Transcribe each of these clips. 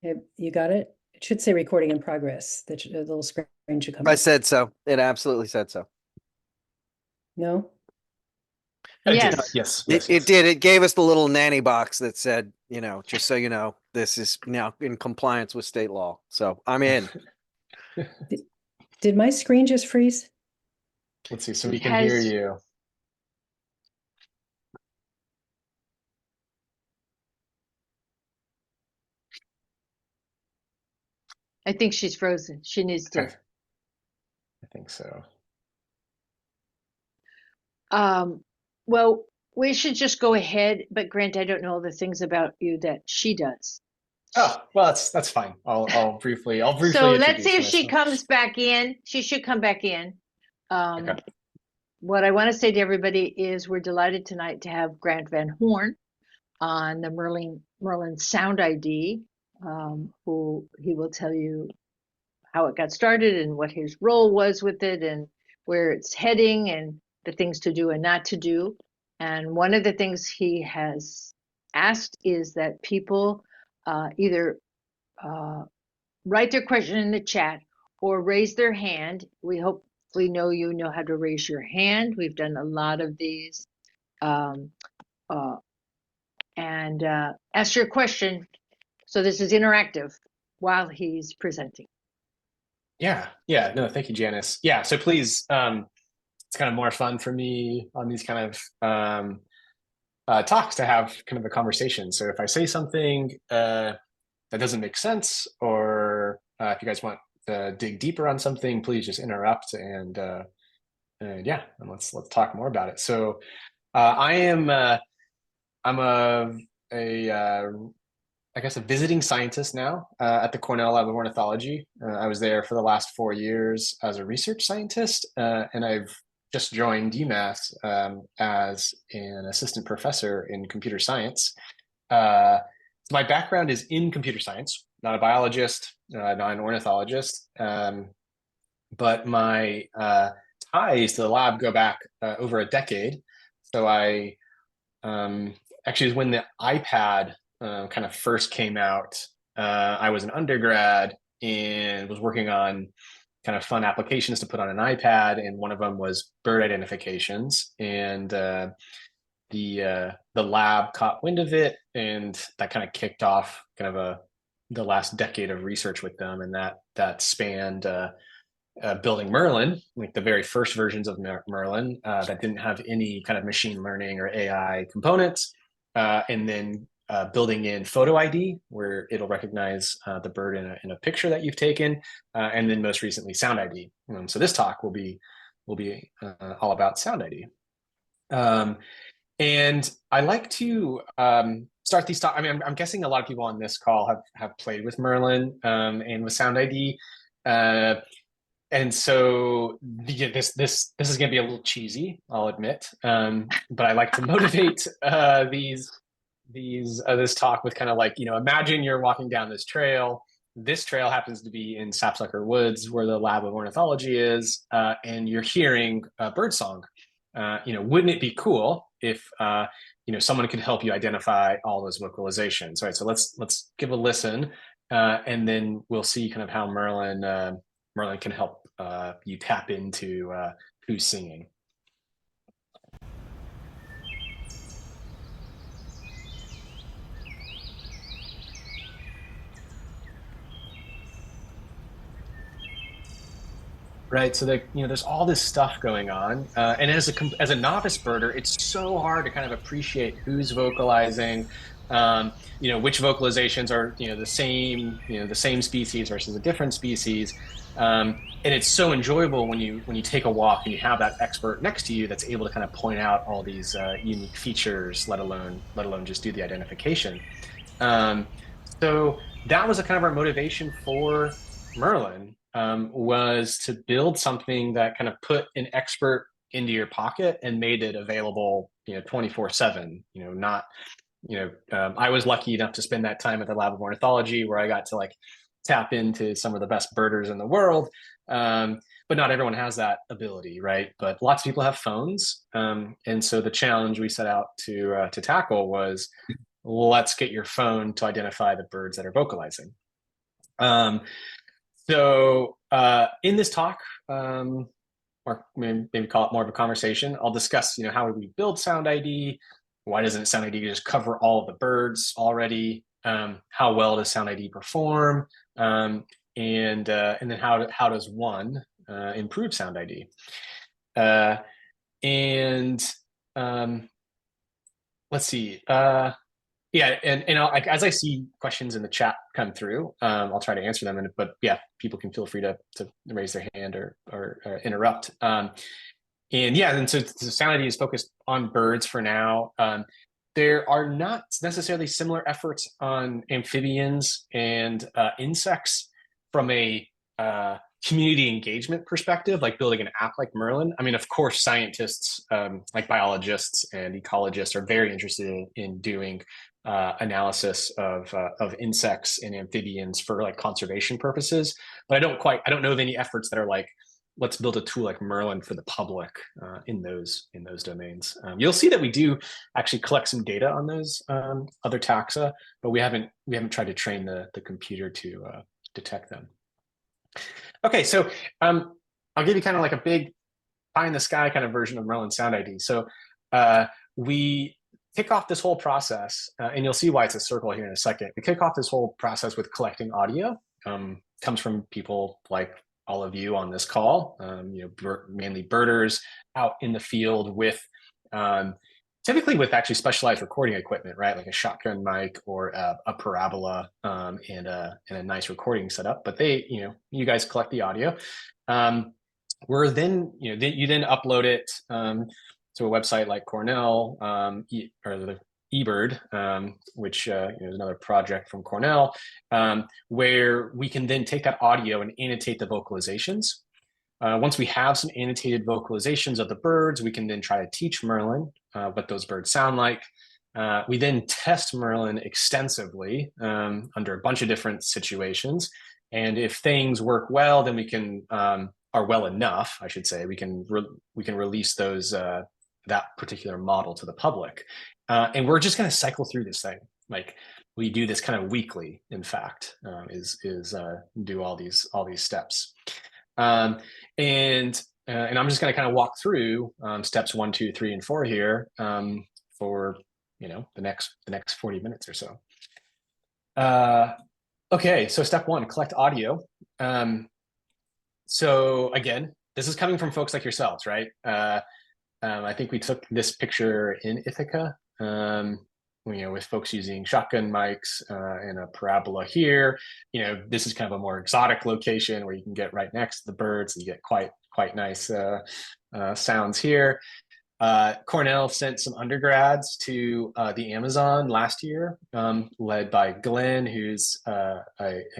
You got it? It should say recording in progress. The little screen should come I up. said so. It absolutely said so. No? Yes. Yes. It did. It gave us the little nanny box that said, just so you know, this is now in compliance with state law. So I'm in. Did my screen just freeze? Let's see. So we can hear you. I think she's frozen. She needs to. I think so. Well, we should just go ahead, but Grant, I don't know all the things about you that she does. Oh, well, that's fine. I'll briefly So let's see if introduce she myself. comes back in. She should come back in. Okay. What I want to say to everybody is we're delighted tonight to have Grant Van Horn on the Merlin Sound ID, who he will tell you how it got started and what his role was with it and where it's heading and the things to do and not to do. And one of the things he has asked is that people either write their question in the chat or raise their hand. We hopefully know you know how to raise your hand. We've done a lot of these. And ask your question. So this is interactive while he's presenting. Yeah. No, thank you, Janice. Yeah. So please, it's kind of more fun for me on these kind of talks to have kind of a conversation. So if I say something that doesn't make sense, or if you guys want to dig deeper on something, please just interrupt and let's talk more about it. So I'm I guess a visiting scientist now at the Cornell Lab of Ornithology. I was there for the last 4 years as a research scientist, and I've just joined UMass as an assistant professor in computer science. My background is in computer science, not a biologist, not an ornithologist, but my ties to the lab go back over a decade. So I actually, was when the iPad kind of first came out. I was an undergrad and was working on kind of fun applications to put on an iPad, and one of them was bird identifications. And the lab caught wind of it, and that kind of kicked off kind of the last decade of research with them, and that spanned building Merlin, like the very first versions of Merlin that didn't have any kind of machine learning or AI components, and then building in photo ID, where it'll recognize the bird in a picture that you've taken, and then most recently Sound ID. So this talk will be all about Sound ID. And I like to start these talks. I mean, I'm guessing a lot of people on this call have played with Merlin and with Sound ID. And so this is going to be a little cheesy, I'll admit, but I like to motivate this talk with kind of like, imagine you're walking down this trail. This trail happens to be in Sapsucker Woods, where the Lab of Ornithology is, and you're hearing birdsong. Wouldn't it be cool if someone could help you identify all those vocalizations? Right. So let's give a listen, and then we'll see kind of how Merlin can help you tap into who's singing. Right, so there's all this stuff going on, and as a novice birder, it's so hard to kind of appreciate who's vocalizing, which vocalizations are the same species versus a different species, and it's so enjoyable when you take a walk and you have that expert next to you that's able to kind of point out all these unique features, let alone just do the identification. So that was a kind of our motivation for Merlin. Was to build something that kind of put an expert into your pocket and made it available, 24/7. I was lucky enough to spend that time at the Lab of Ornithology, where I got to like tap into some of the best birders in the world. But not everyone has that ability, right? But lots of people have phones, and so the challenge we set out to tackle was, let's get your phone to identify the birds that are vocalizing. In this talk, or maybe call it more of a conversation, I'll discuss, how we build Sound ID. Why doesn't Sound ID just cover all of the birds already? How well does Sound ID perform? And then how does one improve Sound ID? Let's see. As I see questions in the chat come through, I'll try to answer them. But yeah, people can feel free to raise their hand or interrupt. And so Sound ID is focused on birds for now. There are not necessarily similar efforts on amphibians and insects from a community engagement perspective, like building an app like Merlin. I mean, of course, scientists like biologists and ecologists are very interested in doing analysis of insects and amphibians for like conservation purposes. But I don't know of any efforts that are like, let's build a tool like Merlin for the public in those domains. You'll see that we do actually collect some data on those other taxa, but we haven't tried to train the computer to detect them. Okay, so I'll give you kind of like a big pie in the sky kind of version of Merlin Sound ID. So we kick off this whole process, and you'll see why it's a circle here in a second. We kick off this whole process with collecting audio. Comes from people like all of you on this call, mainly birders out in the field with, typically with actually specialized recording equipment, right? Like a shotgun mic or a parabola and a nice recording setup. But you guys collect the audio. You then upload it to a website like Cornell or the eBird, which is another project from Cornell, where we can then take that audio and annotate the vocalizations. Once we have some annotated vocalizations of the birds, we can then try to teach Merlin what those birds sound like. We then test Merlin extensively under a bunch of different situations. And if things work well, then we can, are well enough, I should say, we can release those that particular model to the public. And we're just going to cycle through this thing. Like we do this kind of weekly, in fact, do all these steps. And I'm just going to kind of walk through steps 1, 2, 3, and 4 here for the next 40 minutes or so. Okay, so step 1, collect audio. So again, this is coming from folks like yourselves, right? I think we took this picture in Ithaca, with folks using shotgun mics and a parabola here. This is kind of a more exotic location where you can get right next to the birds and you get quite nice sounds here. Cornell sent some undergrads to the Amazon last year, led by Glenn, who's a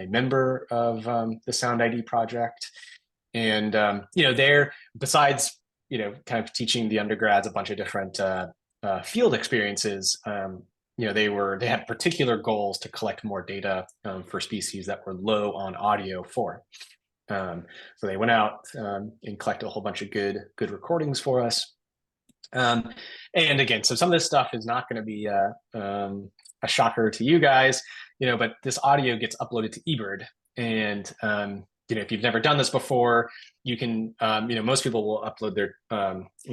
member of the Sound ID project. And, they're, besides, kind of teaching the undergrads a bunch of different field experiences, they had particular goals to collect more data for species that were low on audio for. So they went out and collected a whole bunch of good recordings for us. And again, so some of this stuff is not going to be a shocker to you guys, but this audio gets uploaded to eBird. And, if you've never done this before, you can, most people will upload their,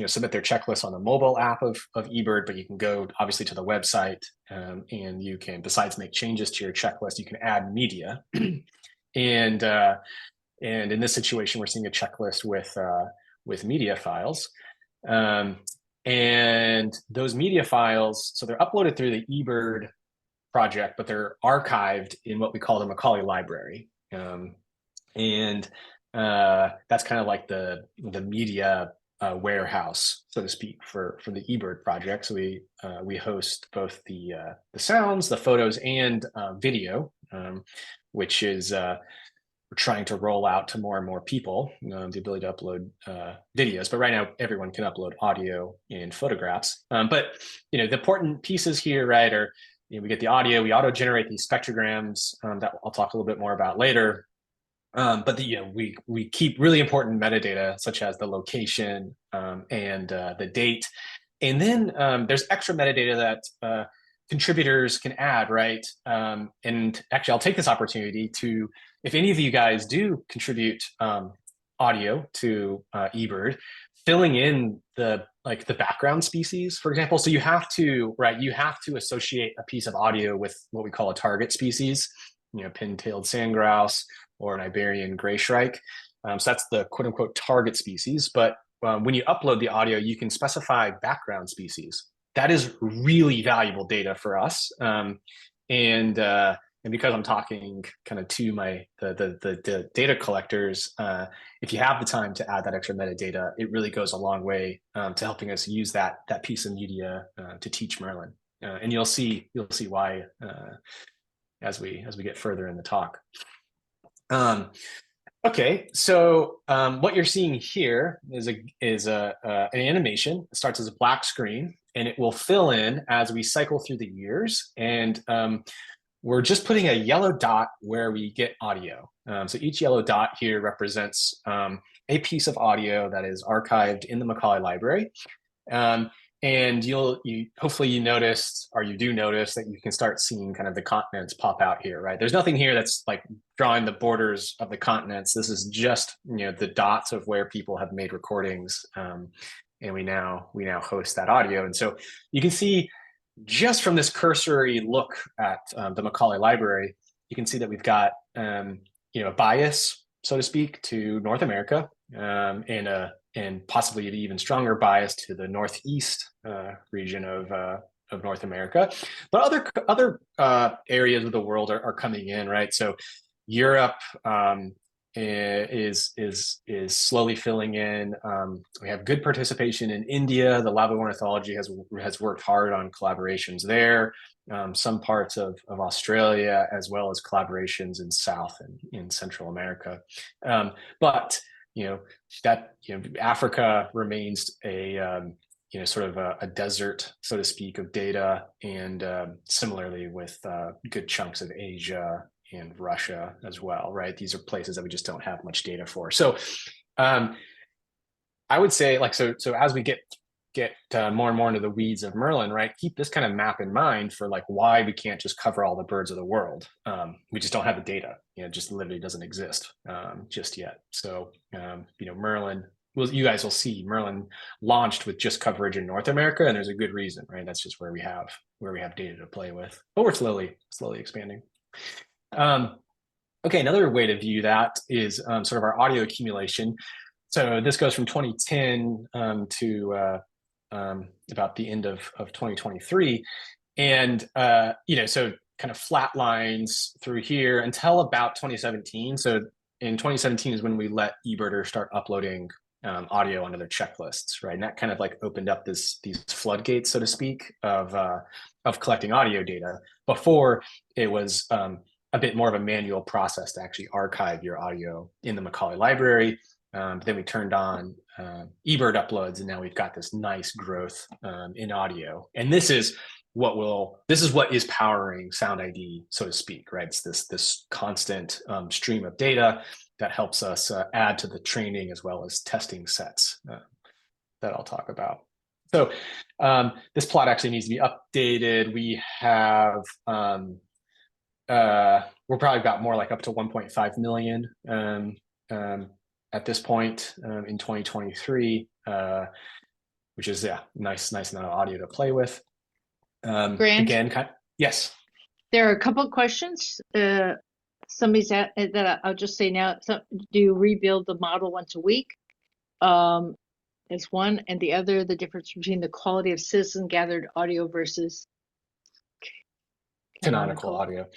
submit their checklist on the mobile app of eBird, but you can go obviously to the website and you can, besides make changes to your checklist, you can add media. And in this situation, we're seeing a checklist with media files. And those media files, so they're uploaded through the eBird project, but they're archived in what we call the Macaulay library. And that's kind of like the media warehouse, so to speak, for the eBird project. So we host both the sounds, the photos, and video, which is we're trying to roll out to more and more people the ability to upload videos. But right now, everyone can upload audio and photographs. But the important pieces here, right, are we get the audio, we auto-generate these spectrograms that I'll talk a little bit more about later. But we keep really important metadata such as the location and the date, and then there's extra metadata that contributors can add, right? And actually, I'll take this opportunity to, if any of you guys do contribute audio to eBird, filling in the background species, for example. So you have to, right? You have to associate a piece of audio with what we call a target species, pin-tailed sandgrouse or an Iberian gray shrike. So that's the quote unquote target species. But when you upload the audio, you can specify background species. That is really valuable data for us. And because I'm talking kind of to the data collectors, if you have the time to add that extra metadata, it really goes a long way to helping us use that piece of media to teach Merlin. And you'll see why as we get further in the talk. Okay, so what you're seeing here is an animation. It starts as a black screen, and it will fill in as we cycle through the years. And we're just putting a yellow dot where we get audio. So each yellow dot here represents a piece of audio that is archived in the Macaulay Library. And hopefully you noticed, or you do notice, that you can start seeing kind of the continents pop out here, right? There's nothing here that's like drawing the borders of the continents. This is just the dots of where people have made recordings, and we now host that audio. And so you can see just from this cursory look at the Macaulay Library, you can see that we've got a bias, so to speak, to North America, and possibly an even stronger bias to the Northeast region of North America. But other areas of the world are coming in, right? So Europe is slowly filling in. We have good participation in India. The Lab of Ornithology has worked hard on collaborations there. Some parts of Australia, as well as collaborations in South and in Central America. But Africa remains a sort of a desert, so to speak, of data, and similarly with good chunks of Asia and Russia as well, right? These are places that we just don't have much data for. So I would say, so as we get more and more into the weeds of Merlin, right, keep this kind of map in mind for why we can't just cover all the birds of the world. We just don't have the data. It just literally doesn't exist just yet. So Merlin, you guys will see Merlin launched with just coverage in North America, and there's a good reason, right? That's just where we have data to play with, but we're slowly expanding. Okay, another way to view that is sort of our audio accumulation. So this goes from 2010 to about the end of 2023, and so kind of flat lines through here until about 2017. So in 2017 is when we let eBirder start uploading audio onto their checklists, right? And that kind of opened up these floodgates, so to speak, of collecting audio data. Before, it was a bit more of a manual process to actually archive your audio in the Macaulay Library. Then we turned on eBird uploads, and now we've got this nice growth in audio. And this is what is powering SoundID, so to speak, right? It's this constant stream of data that helps us add to the training as well as testing sets that I'll talk about. So this plot actually needs to be updated. We have we're probably got more up to 1.5 million at this point in 2023, which is nice amount of audio to play with. Grant, again, yes. There are a couple of questions. Somebody's at that I'll just say now. So, do you rebuild the model once a week? Is one, and the other, the difference between the quality of citizen gathered audio versus canonical audio.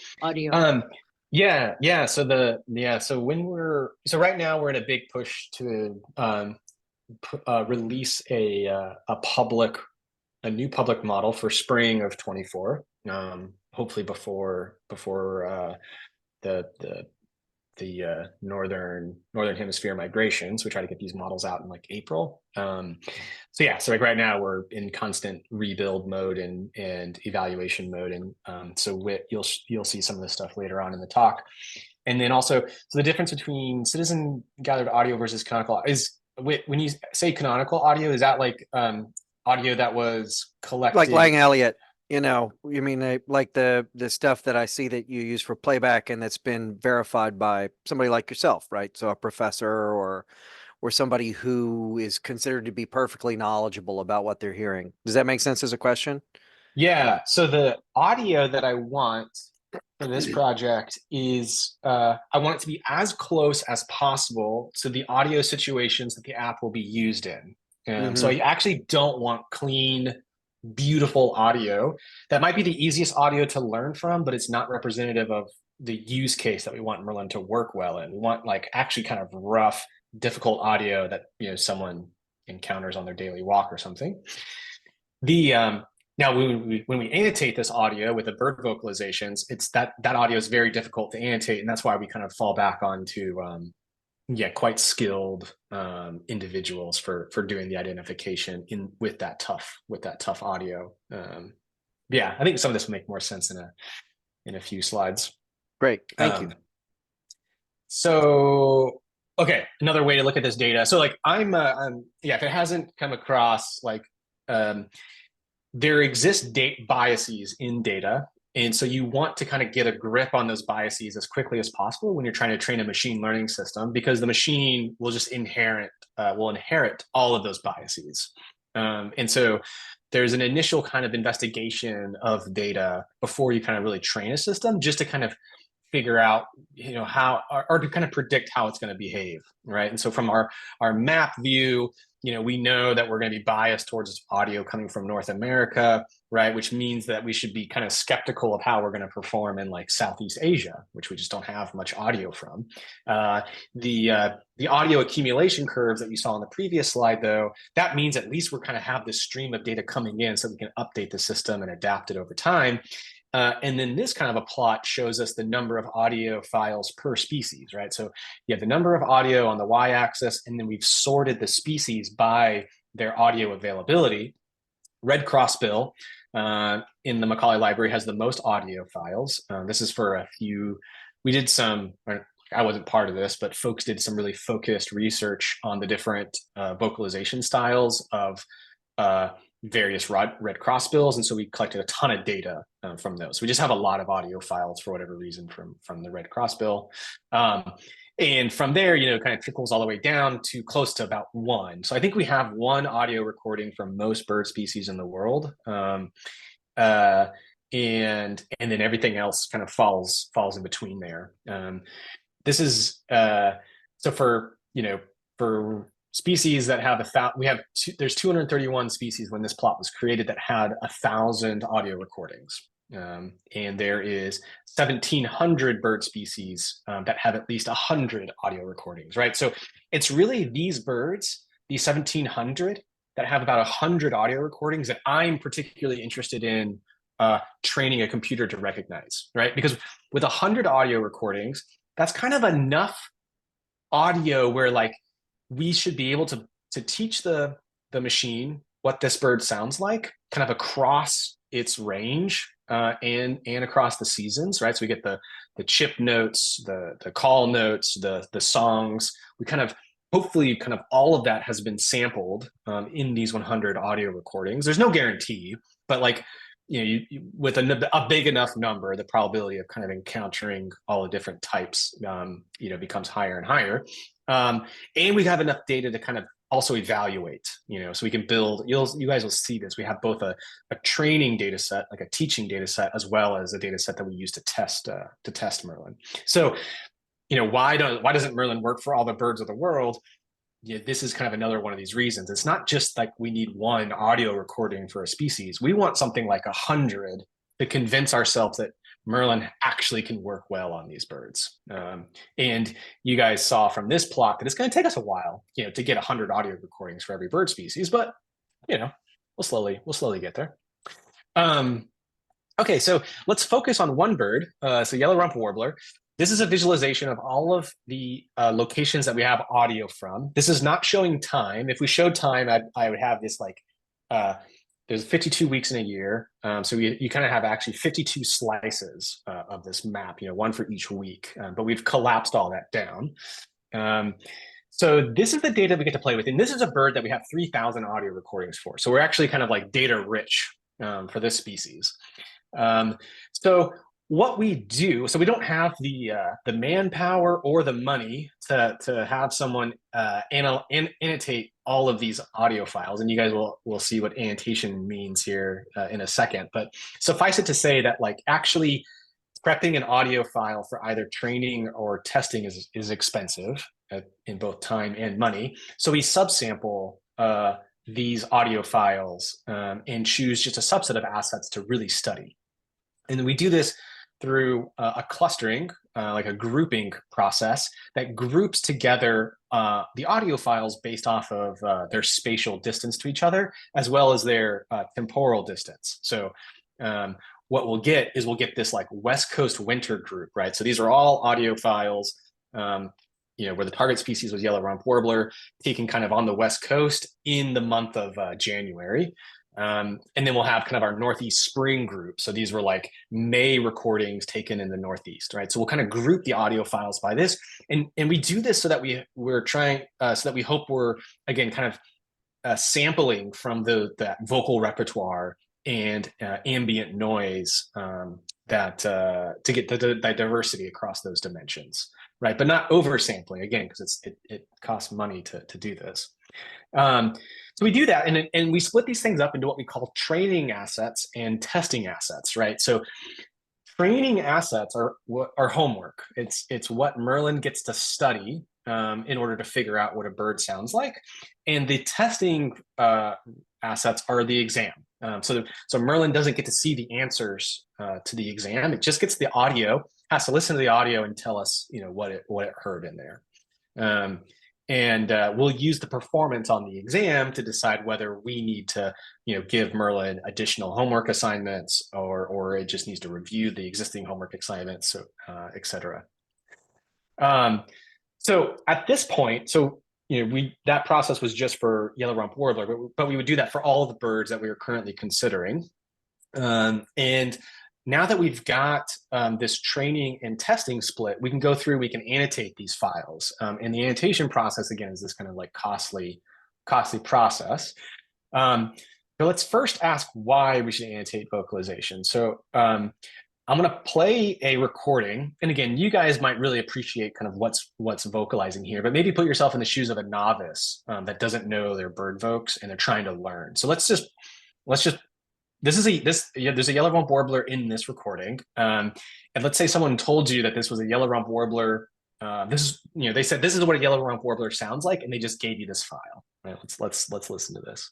So right now we're in a big push to release a new public model for spring of 24. Hopefully before the northern hemisphere migrations. We try to get these models out in April. So right now we're in constant rebuild mode and evaluation mode, and so you'll see some of this stuff later on in the talk. And then also, so the difference between citizen gathered audio versus canonical is, when you say canonical audio, is that audio that was collected like Lang Elliott You know, you mean like the stuff that I see that you use for playback and that's been verified by somebody like yourself, right? So a professor or somebody who is considered to be perfectly knowledgeable about what they're hearing. Does that make sense as a question? Yeah, so the audio that I want for this project is I want it to be as close as possible to the audio situations that the app will be used in. So I actually don't want clean, beautiful audio. That might be the easiest audio to learn from, but it's not representative of the use case that we want Merlin to work well in. We want like actually kind of rough, difficult audio that someone encounters on their daily walk or something. The now when we annotate this audio with the bird vocalizations, it's that audio is very difficult to annotate, and that's why we kind of fall back onto quite skilled individuals for doing the identification with that tough audio. Yeah, I think some of this will make more sense in a few slides. Great, thank you. So, okay, another way to look at this data. So, like, if it hasn't come across, like, there exist biases in data. And so you want to kind of get a grip on those biases as quickly as possible when you're trying to train a machine learning system, because the machine will just inherit all of those biases. And so there's an initial kind of investigation of data before you kind of really train a system, just to kind of figure out, how, or to kind of predict how it's going to behave, right? And so from our map view, we know that we're going to be biased towards audio coming from North America, right? Which means that we should be kind of skeptical of how we're going to perform in like Southeast Asia, which we just don't have much audio from. The audio accumulation curves that you saw on the previous slide, though, that means at least we're kind of have this stream of data coming in so we can update the system and adapt it over time. And then this kind of a plot shows us the number of audio files per species, right? So you have the number of audio on the y-axis, and then we've sorted the species by their audio availability. Red crossbill in the Macaulay library has the most audio files. This is for a few, I wasn't part of this, but folks did some really focused research on the different vocalization styles of various red crossbills, and so we collected a ton of data from those. We just have a lot of audio files for whatever reason from the red crossbill, and from there, kind of trickles all the way down to close to about 1. So I think we have 1 audio recording from most bird species in the world, and then everything else kind of falls in between there. This is so for species that have there's 231 species when this plot was created that had 1,000 audio recordings. And there is 1,700 bird species that have at least 100 audio recordings, right? So it's really these birds, these 1,700 that have about 100 audio recordings that I'm particularly interested in training a computer to recognize, right? Because with 100 audio recordings, that's kind of enough audio where like we should be able to teach the machine what this bird sounds like kind of across its range and across the seasons, right? So we get the chip notes, the call notes, the songs. We kind of, hopefully kind of all of that has been sampled in these 100 audio recordings. There's no guarantee, but like, with a big enough number, the probability of kind of encountering all the different types, becomes higher and higher. And we have enough data to kind of also evaluate, so we can build, you guys will see this. We have both a training data set, like a teaching data set, as well as a data set that we use to test Merlin. So, why doesn't Merlin work for all the birds of the world? Yeah, this is kind of another one of these reasons. It's not just like we need 1 audio recording for a species. We want something like 100 to convince ourselves that Merlin actually can work well on these birds. And you guys saw from this plot that it's going to take us a while, to get 100 audio recordings for every bird species, but we'll slowly get there. Okay, so let's focus on one bird. So yellow rump warbler. This is a visualization of all of the locations that we have audio from. This is not showing time. If we showed time, I would have this like, there's 52 weeks in a year. So you kind of have actually 52 slices of this map, 1 for each week, but we've collapsed all that down. So this is the data we get to play with. And this is a bird that we have 3,000 audio recordings for. So we're actually kind of like data rich for this species. So what we do, so we don't have the manpower or the money to have someone annotate all of these audio files, and you guys will see what annotation means here in a second. But suffice it to say that like actually prepping an audio file for either training or testing is expensive in both time and money. So we subsample these audio files and choose just a subset of assets to really study. And then we do this through a clustering, like a grouping process that groups together the audio files based off of their spatial distance to each other, as well as their temporal distance. So what we'll get this like West Coast winter group, right? So these are all audio files, where the target species was yellow rump warbler, taken kind of on the West Coast in the month of January. And then we'll have kind of our Northeast spring group. So these were like May recordings taken in the Northeast, right? So we'll kind of group the audio files by this. And we do this so that we're trying, so that we hope we're, again, kind of sampling from that vocal repertoire and ambient noise that to get the diversity across those dimensions, right? But not oversampling, again, because it costs money to do this. So we do that, and we split these things up into what we call training assets and testing assets, right? So training assets are homework. It's what Merlin gets to study in order to figure out what a bird sounds like, and the testing assets are the exam. So Merlin doesn't get to see the answers to the exam. It just gets the audio, has to listen to the audio and tell us, what it heard in there. And we'll use the performance on the exam to decide whether we need to, give Merlin additional homework assignments, or it just needs to review the existing homework assignments, so et cetera. So at this point, that process was just for yellow rump warbler, but we would do that for all of the birds that we are currently considering. And now that we've got this training and testing split, we can go through, we can annotate these files. And the annotation process, again, is this kind of like costly process. So let's first ask why we should annotate vocalization. So I'm going to play a recording. And again, you guys might really appreciate kind of what's vocalizing here, but maybe put yourself in the shoes of a novice that doesn't know their bird vocals and they're trying to learn. So there's a yellow rump warbler in this recording. And let's say someone told you that this was a yellow rump warbler. They said, this is what a yellow rump warbler sounds like, and they just gave you this file, right? Let's listen to this.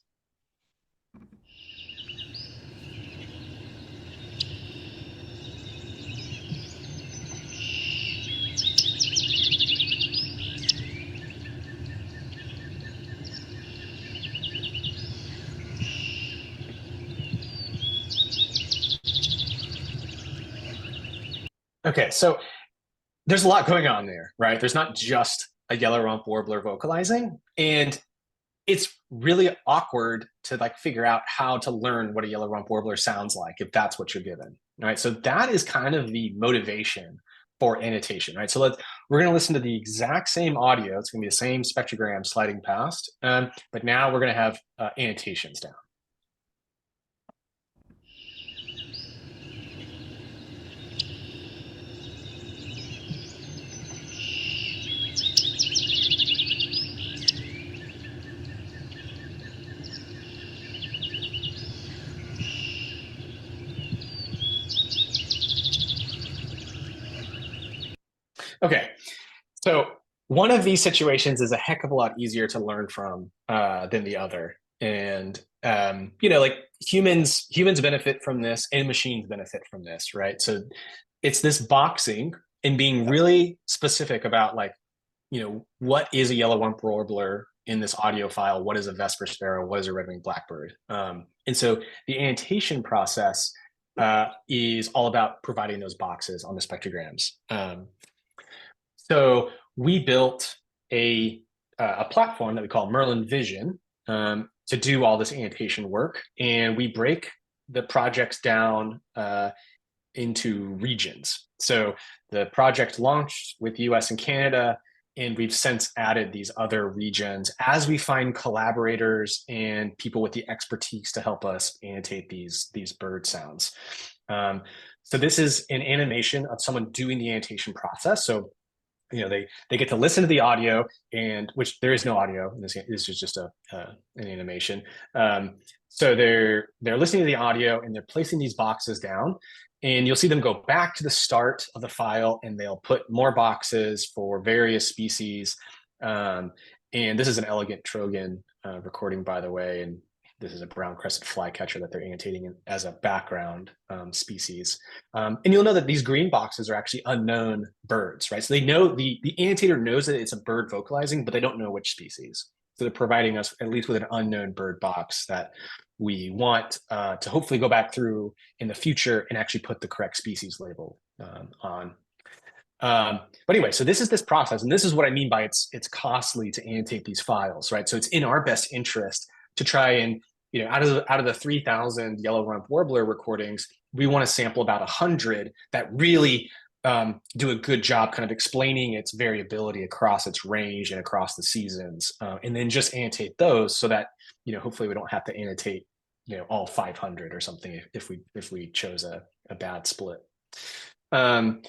Okay, so there's a lot going on there, right? There's not just a yellow rump warbler vocalizing, and it's really awkward to like figure out how to learn what a yellow rump warbler sounds like if that's what you're given, right? So that is kind of the motivation for annotation, right? So we're going to listen to the exact same audio. It's going to be the same spectrogram sliding past, but now we're going to have annotations down. Okay, so one of these situations is a heck of a lot easier to learn from than the other. And, like humans benefit from this and machines benefit from this, right? So it's this boxing and being really specific about like, what is a yellow rump warbler in this audio file? What is a Vesper sparrow? What is a red-winged blackbird? And so the annotation process is all about providing those boxes on the spectrograms. So we built a platform that we call Merlin Vision to do all this annotation work, and we break the projects down into regions. So the project launched with US and Canada and we've since added these other regions as we find collaborators and people with the expertise to help us annotate these bird sounds. So this is an animation of someone doing the annotation process. So they get to listen to the audio, and which there is no audio. This is just an animation. So they're listening to the audio and they're placing these boxes down, and you'll see them go back to the start of the file, and they'll put more boxes for various species. And this is an elegant Trogon recording, by the way, and this is a brown-crested flycatcher that they're annotating as a background species. And you'll know that these green boxes are actually unknown birds, right? So they know, the annotator knows that it's a bird vocalizing, but they don't know which species. So they're providing us at least with an unknown bird box that we want to hopefully go back through in the future and actually put the correct species label on. But anyway, so this is this process, and this is what I mean by it's costly to annotate these files, right? So it's in our best interest to try and, out of the 3,000 yellow rump warbler recordings, we want to sample about 100 that really do a good job kind of explaining its variability across its range and across the seasons, and then just annotate those so that, hopefully we don't have to annotate, all 500 or something if we chose a bad split. And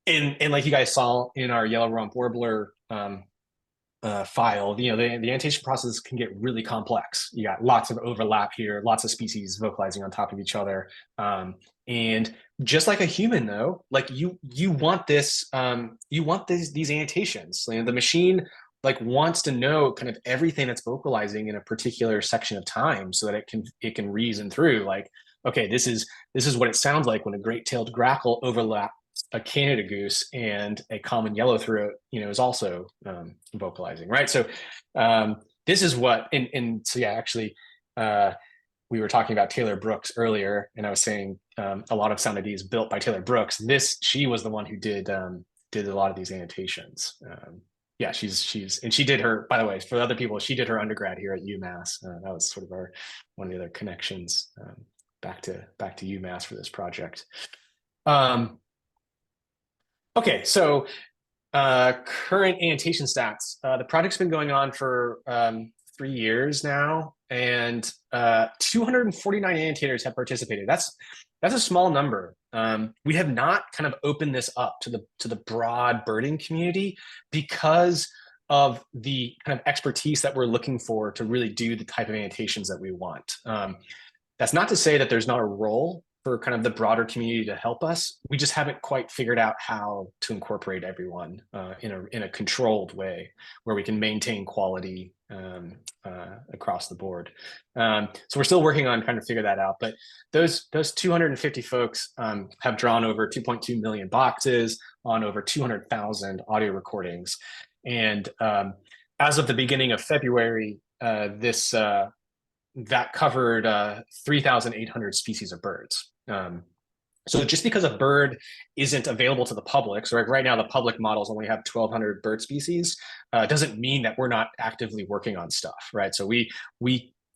like you guys saw in our yellow rump warbler file, the annotation process can get really complex. You got lots of overlap here, lots of species vocalizing on top of each other. And just like a human, though, like you want this, you want these annotations. The machine wants to know kind of everything that's vocalizing in a particular section of time, so that it can reason through, okay, this is what it sounds like when a great-tailed grackle overlaps a Canada goose and a common yellowthroat, is also vocalizing, right? So this is what, and so yeah, actually, we were talking about Taylor Brooks earlier, and I was saying a lot of Sound ID is built by Taylor Brooks. She was the one who did a lot of these annotations. Yeah, and she did her, by the way, for other people, she did her undergrad here at UMass. That was sort of one of the other connections back to UMass for this project. Okay, so current annotation stats. The project's been going on for 3 years now, and 249 annotators have participated. That's a small number. We have not kind of opened this up to the broad birding community because of the kind of expertise that we're looking for to really do the type of annotations that we want. That's not to say that there's not a role for kind of the broader community to help us. We just haven't quite figured out how to incorporate everyone in a controlled way where we can maintain quality across the board. So we're still working on trying to figure that out. But those 250 folks have drawn over 2.2 million boxes on over 200,000 audio recordings. And as of the beginning of February, that covered 3,800 species of birds. So just because a bird isn't available to the public, so right now the public models only have 1,200 bird species, doesn't mean that we're not actively working on stuff, right? So we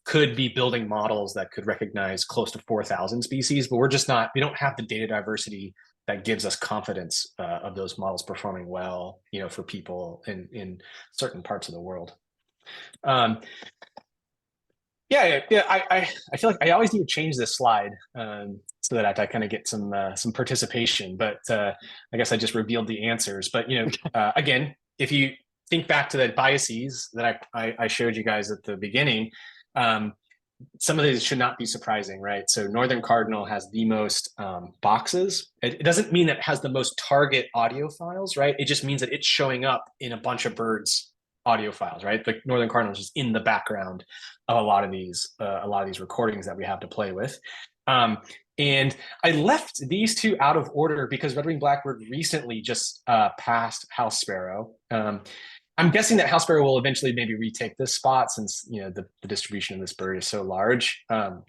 could be building models that could recognize close to 4,000 species, but we don't have the data diversity that gives us confidence of those models performing well, for people in certain parts of the world. Yeah. I feel like I always need to change this slide so that I kind of get some participation. But I guess I just revealed the answers. But again, if you think back to the biases that I showed you guys at the beginning, some of these should not be surprising, right? So Northern Cardinal has the most boxes. It doesn't mean that it has the most target audio files, right? It just means that it's showing up in a bunch of birds' audio files, right? Like Northern Cardinal is just in the background of a lot of these recordings that we have to play with. And I left these two out of order because red-winged blackbird recently just passed house sparrow. I'm guessing that house sparrow will eventually maybe retake this spot since the distribution of this bird is so large. But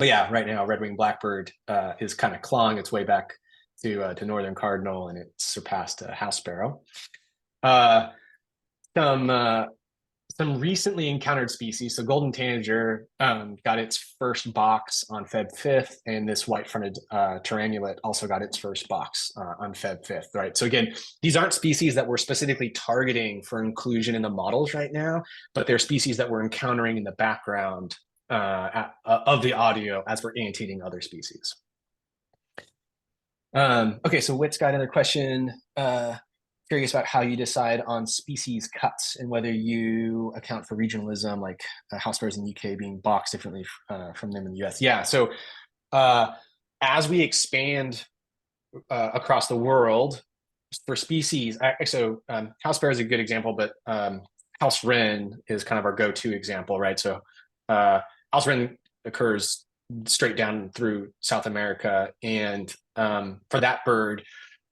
yeah, right now red-winged blackbird is kind of clawing its way back to Northern Cardinal, and it surpassed house sparrow. Some some recently encountered species. So golden tanager got its first box on Feb 5th, and this white-fronted terranulate also got its first box on Feb 5th, right? So again, these aren't species that we're specifically targeting for inclusion in the models right now, but they're species that we're encountering in the background of the audio as we're annotating other species. Okay, so Witt's got another question. Curious about how you decide on species cuts and whether you account for regionalism, like house birds in the UK being boxed differently from them in the US. Yeah, so as we expand across the world for species, house bear is a good example, but house wren is kind of our go-to example, right? So house wren occurs straight down through South America, and for that bird,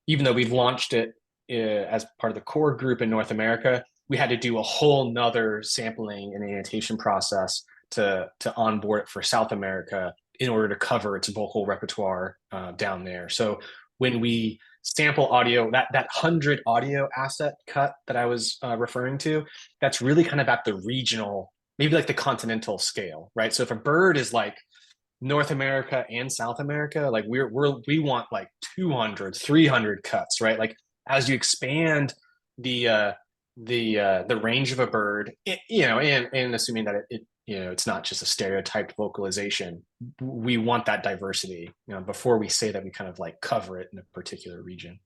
even though we've launched it as part of the core group in North America, we had to do a whole nother sampling and annotation process to onboard it for South America in order to cover its vocal repertoire down there. So when we sample audio, that 100 audio asset cut that I was referring to, that's really kind of at the regional, maybe like the continental scale, right? So if a bird is like North America and South America, like we want like 200, 300 cuts, right? Like as you expand the range of a bird, and assuming that it's not just a stereotyped vocalization, we want that diversity, before we say that we kind of like cover it in a particular region.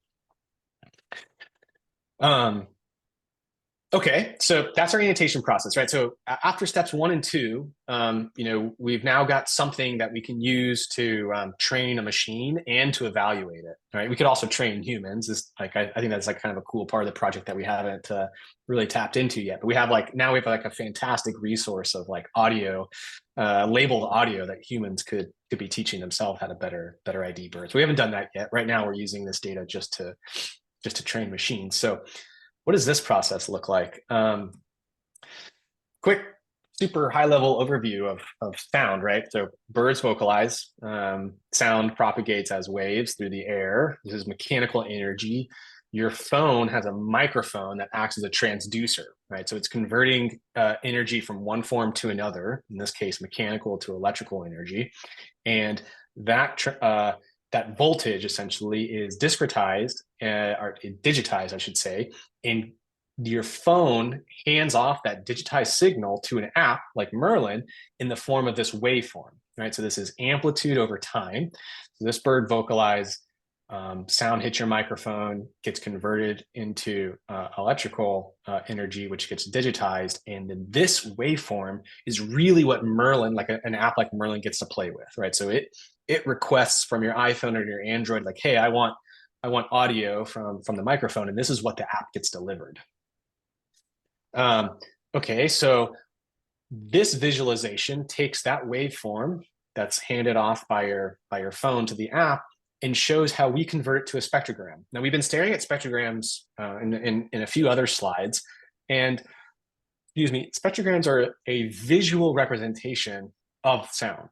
Okay, so that's our annotation process, right? So after steps 1 and 2, we've now got something that we can use to train a machine and to evaluate it, right? We could also train humans. I think that's like kind of a cool part of the project that we haven't really tapped into yet. But we have a fantastic resource of like audio, labeled audio that humans could be teaching themselves how to better ID birds. We haven't done that yet. Right now, we're using this data just to train machines. So what does this process look like? Quick, super high level overview of sound, right? So birds vocalize, sound propagates as waves through the air. This is mechanical energy. Your phone has a microphone that acts as a transducer, right? So it's converting energy from one form to another, in this case, mechanical to electrical energy. And that voltage essentially is discretized, or digitized, I should say, and your phone hands off that digitized signal to an app like Merlin in the form of this waveform, right? So this is amplitude over time. So this bird vocalized, sound hits your microphone, gets converted into electrical energy, which gets digitized. And then this waveform is really what Merlin, like an app like Merlin, gets to play with, right? So it requests from your iPhone or your Android, like, hey, I want audio from the microphone, and this is what the app gets delivered. Okay, so this visualization takes that waveform that's handed off by your phone to the app and shows how we convert it to a spectrogram. Now, we've been staring at spectrograms in a few other slides, and spectrograms are a visual representation of sound.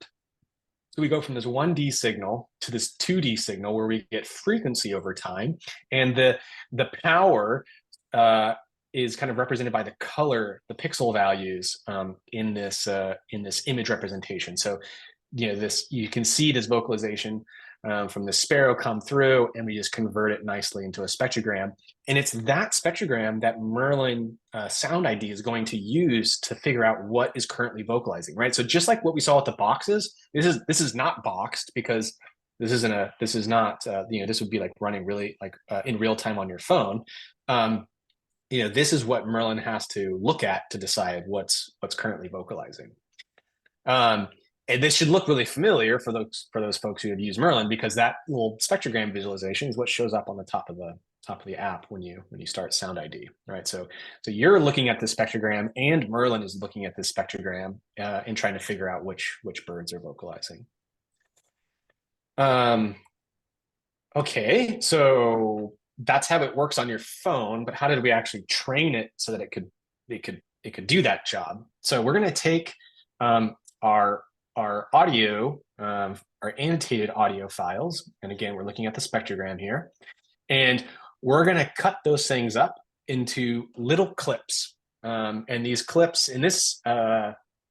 So we go from this 1D signal to this 2D signal where we get frequency over time, and the power is kind of represented by the color, the pixel values in this image representation. So you can see this vocalization from the sparrow come through, and we just convert it nicely into a spectrogram. And it's that spectrogram that Merlin Sound ID is going to use to figure out what is currently vocalizing, right? So just like what we saw with the boxes, this is not boxed, because this would be like running really like in real time on your phone. This is what Merlin has to look at to decide what's currently vocalizing. And this should look really familiar for those folks who have used Merlin, because that little spectrogram visualization is what shows up on the top of the app when you start Sound ID, right? So you're looking at the spectrogram, and Merlin is looking at this spectrogram and trying to figure out which birds are vocalizing. Okay, so that's how it works on your phone, but how did we actually train it so that it could do that job? So we're going to take our audio, our annotated audio files, and again, we're looking at the spectrogram here, and we're going to cut those things up into little clips. And these clips in this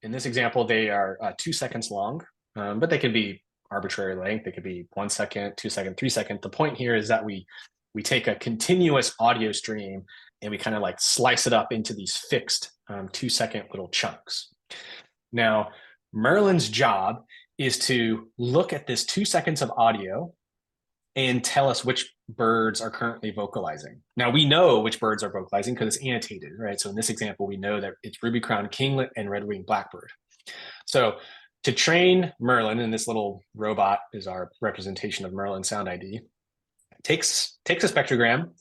example, they are 2 seconds long, but they can be arbitrary length. They could be 1 second, 2 second, 3 second. The point here is that we take a continuous audio stream and we kind of like slice it up into these fixed 2 second little chunks. Now, Merlin's job is to look at this 2 seconds of audio and tell us which birds are currently vocalizing. Now, we know which birds are vocalizing because it's annotated, right? So in this example, we know that it's ruby-crowned kinglet and red-winged blackbird. So to train Merlin, and this little robot is our representation of Merlin Sound ID, takes a spectrogram,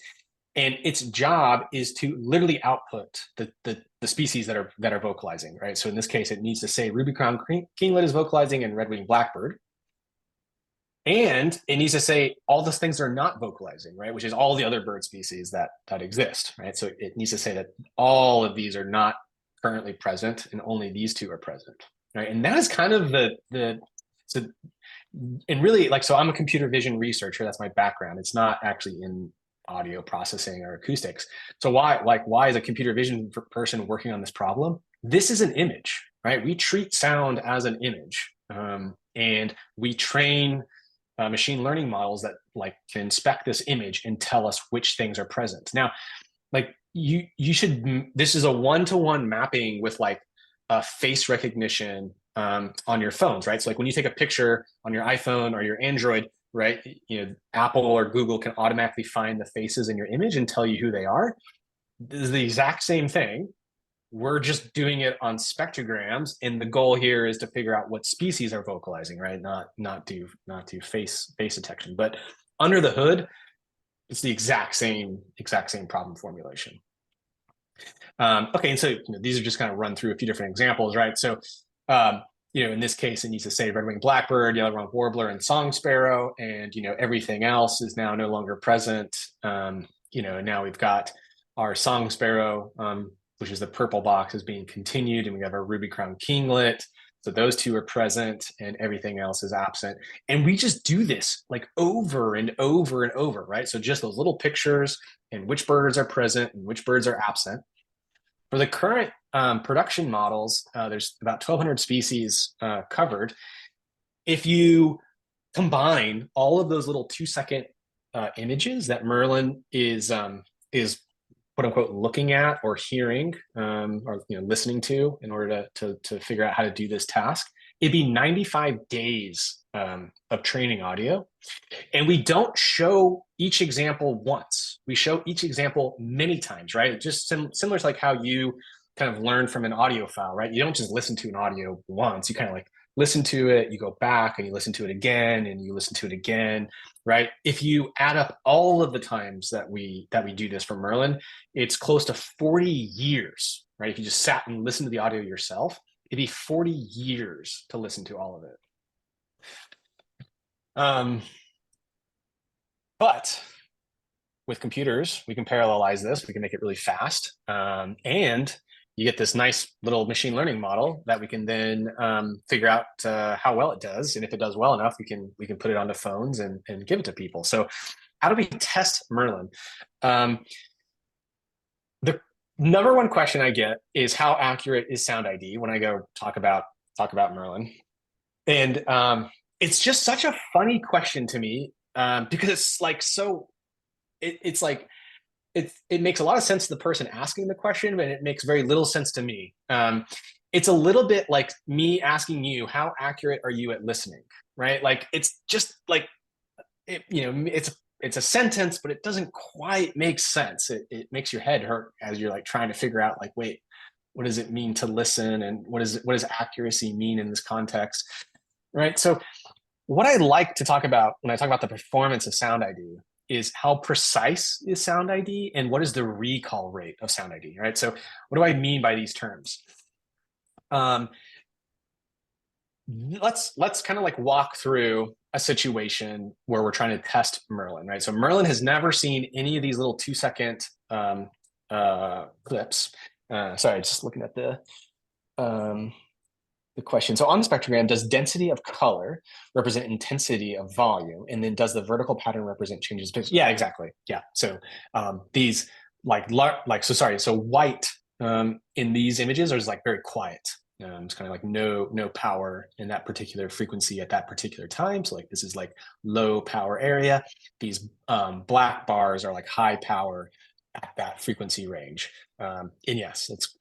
and its job is to literally output the species that are vocalizing, right? So in this case, it needs to say ruby-crowned kinglet is vocalizing and red-winged blackbird. And it needs to say all those things are not vocalizing, right? Which is all the other bird species that exist, right? So it needs to say that all of these are not currently present and only these two are present, right? And that is kind of and really, like, so I'm a computer vision researcher. That's my background. It's not actually in audio processing or acoustics. So why is a computer vision person working on this problem? This is an image, right? We treat sound as an image, and we train machine learning models that like can inspect this image and tell us which things are present. Now, like you should, this is a one-to-one mapping with like a face recognition on your phones, right? So like when you take a picture on your iPhone or your Android, right? You know, Apple or Google can automatically find the faces in your image and tell you who they are. This is the exact same thing. We're just doing it on spectrograms, and the goal here is to figure out what species are vocalizing, right? Not do face detection. But under the hood, it's the exact same problem formulation. Okay, and so these are just kind of run through a few different examples, right? So in this case, it needs to say red-winged blackbird, yellow-rumped warbler, and song sparrow, and everything else is now no longer present. Now we've got our song sparrow, which is the purple box, is being continued, and we have our ruby-crowned kinglet. So those two are present, and everything else is absent. And we just do this like over and over and over, right? So just those little pictures and which birds are present and which birds are absent. For the current production models, there's about 1,200 species covered. If you combine all of those little 2 second images that Merlin is quote unquote looking at or hearing or listening to in order to figure out how to do this task, it'd be 95 days of training audio. And we don't show each example once. We show each example many times, right? Just similar to like how you kind of learn from an audio file, right? You don't just listen to an audio once. You kind of like listen to it, you go back and you listen to it again and you listen to it again, right? If you add up all of the times that we do this for Merlin, it's close to 40 years, right? If you just sat and listened to the audio yourself, it'd be 40 years to listen to all of it. But with computers, we can parallelize this. We can make it really fast. And you get this nice little machine learning model that we can then figure out how well it does. And if it does well enough, we can put it onto phones and give it to people. So how do we test Merlin? The number one question I get is how accurate is Sound ID when I go talk about Merlin. And it's just such a funny question to me because it's like so. It's like it makes a lot of sense to the person asking the question, but it makes very little sense to me. It's a little bit like me asking you, how accurate are you at listening, right? Like it's just like it's a sentence, but it doesn't quite make sense. It makes your head hurt as you're like trying to figure out like, wait, what does it mean to listen, and what does accuracy mean in this context, right? So what I like to talk about when I talk about the performance of Sound ID is how precise is Sound ID and what is the recall rate of Sound ID, right? So what do I mean by these terms? Let's kind of like walk through a situation where we're trying to test Merlin, right? So Merlin has never seen any of these little 2 second clips. Sorry, just looking at the question. So on the spectrogram, does density of color represent intensity of volume? And then does the vertical pattern represent changes? Yeah, exactly. Yeah. So these so white in these images is like very quiet. It's kind of like no power in that particular frequency at that particular time. So like this is like low power area. These black bars are like high power at that frequency range. And yes, it's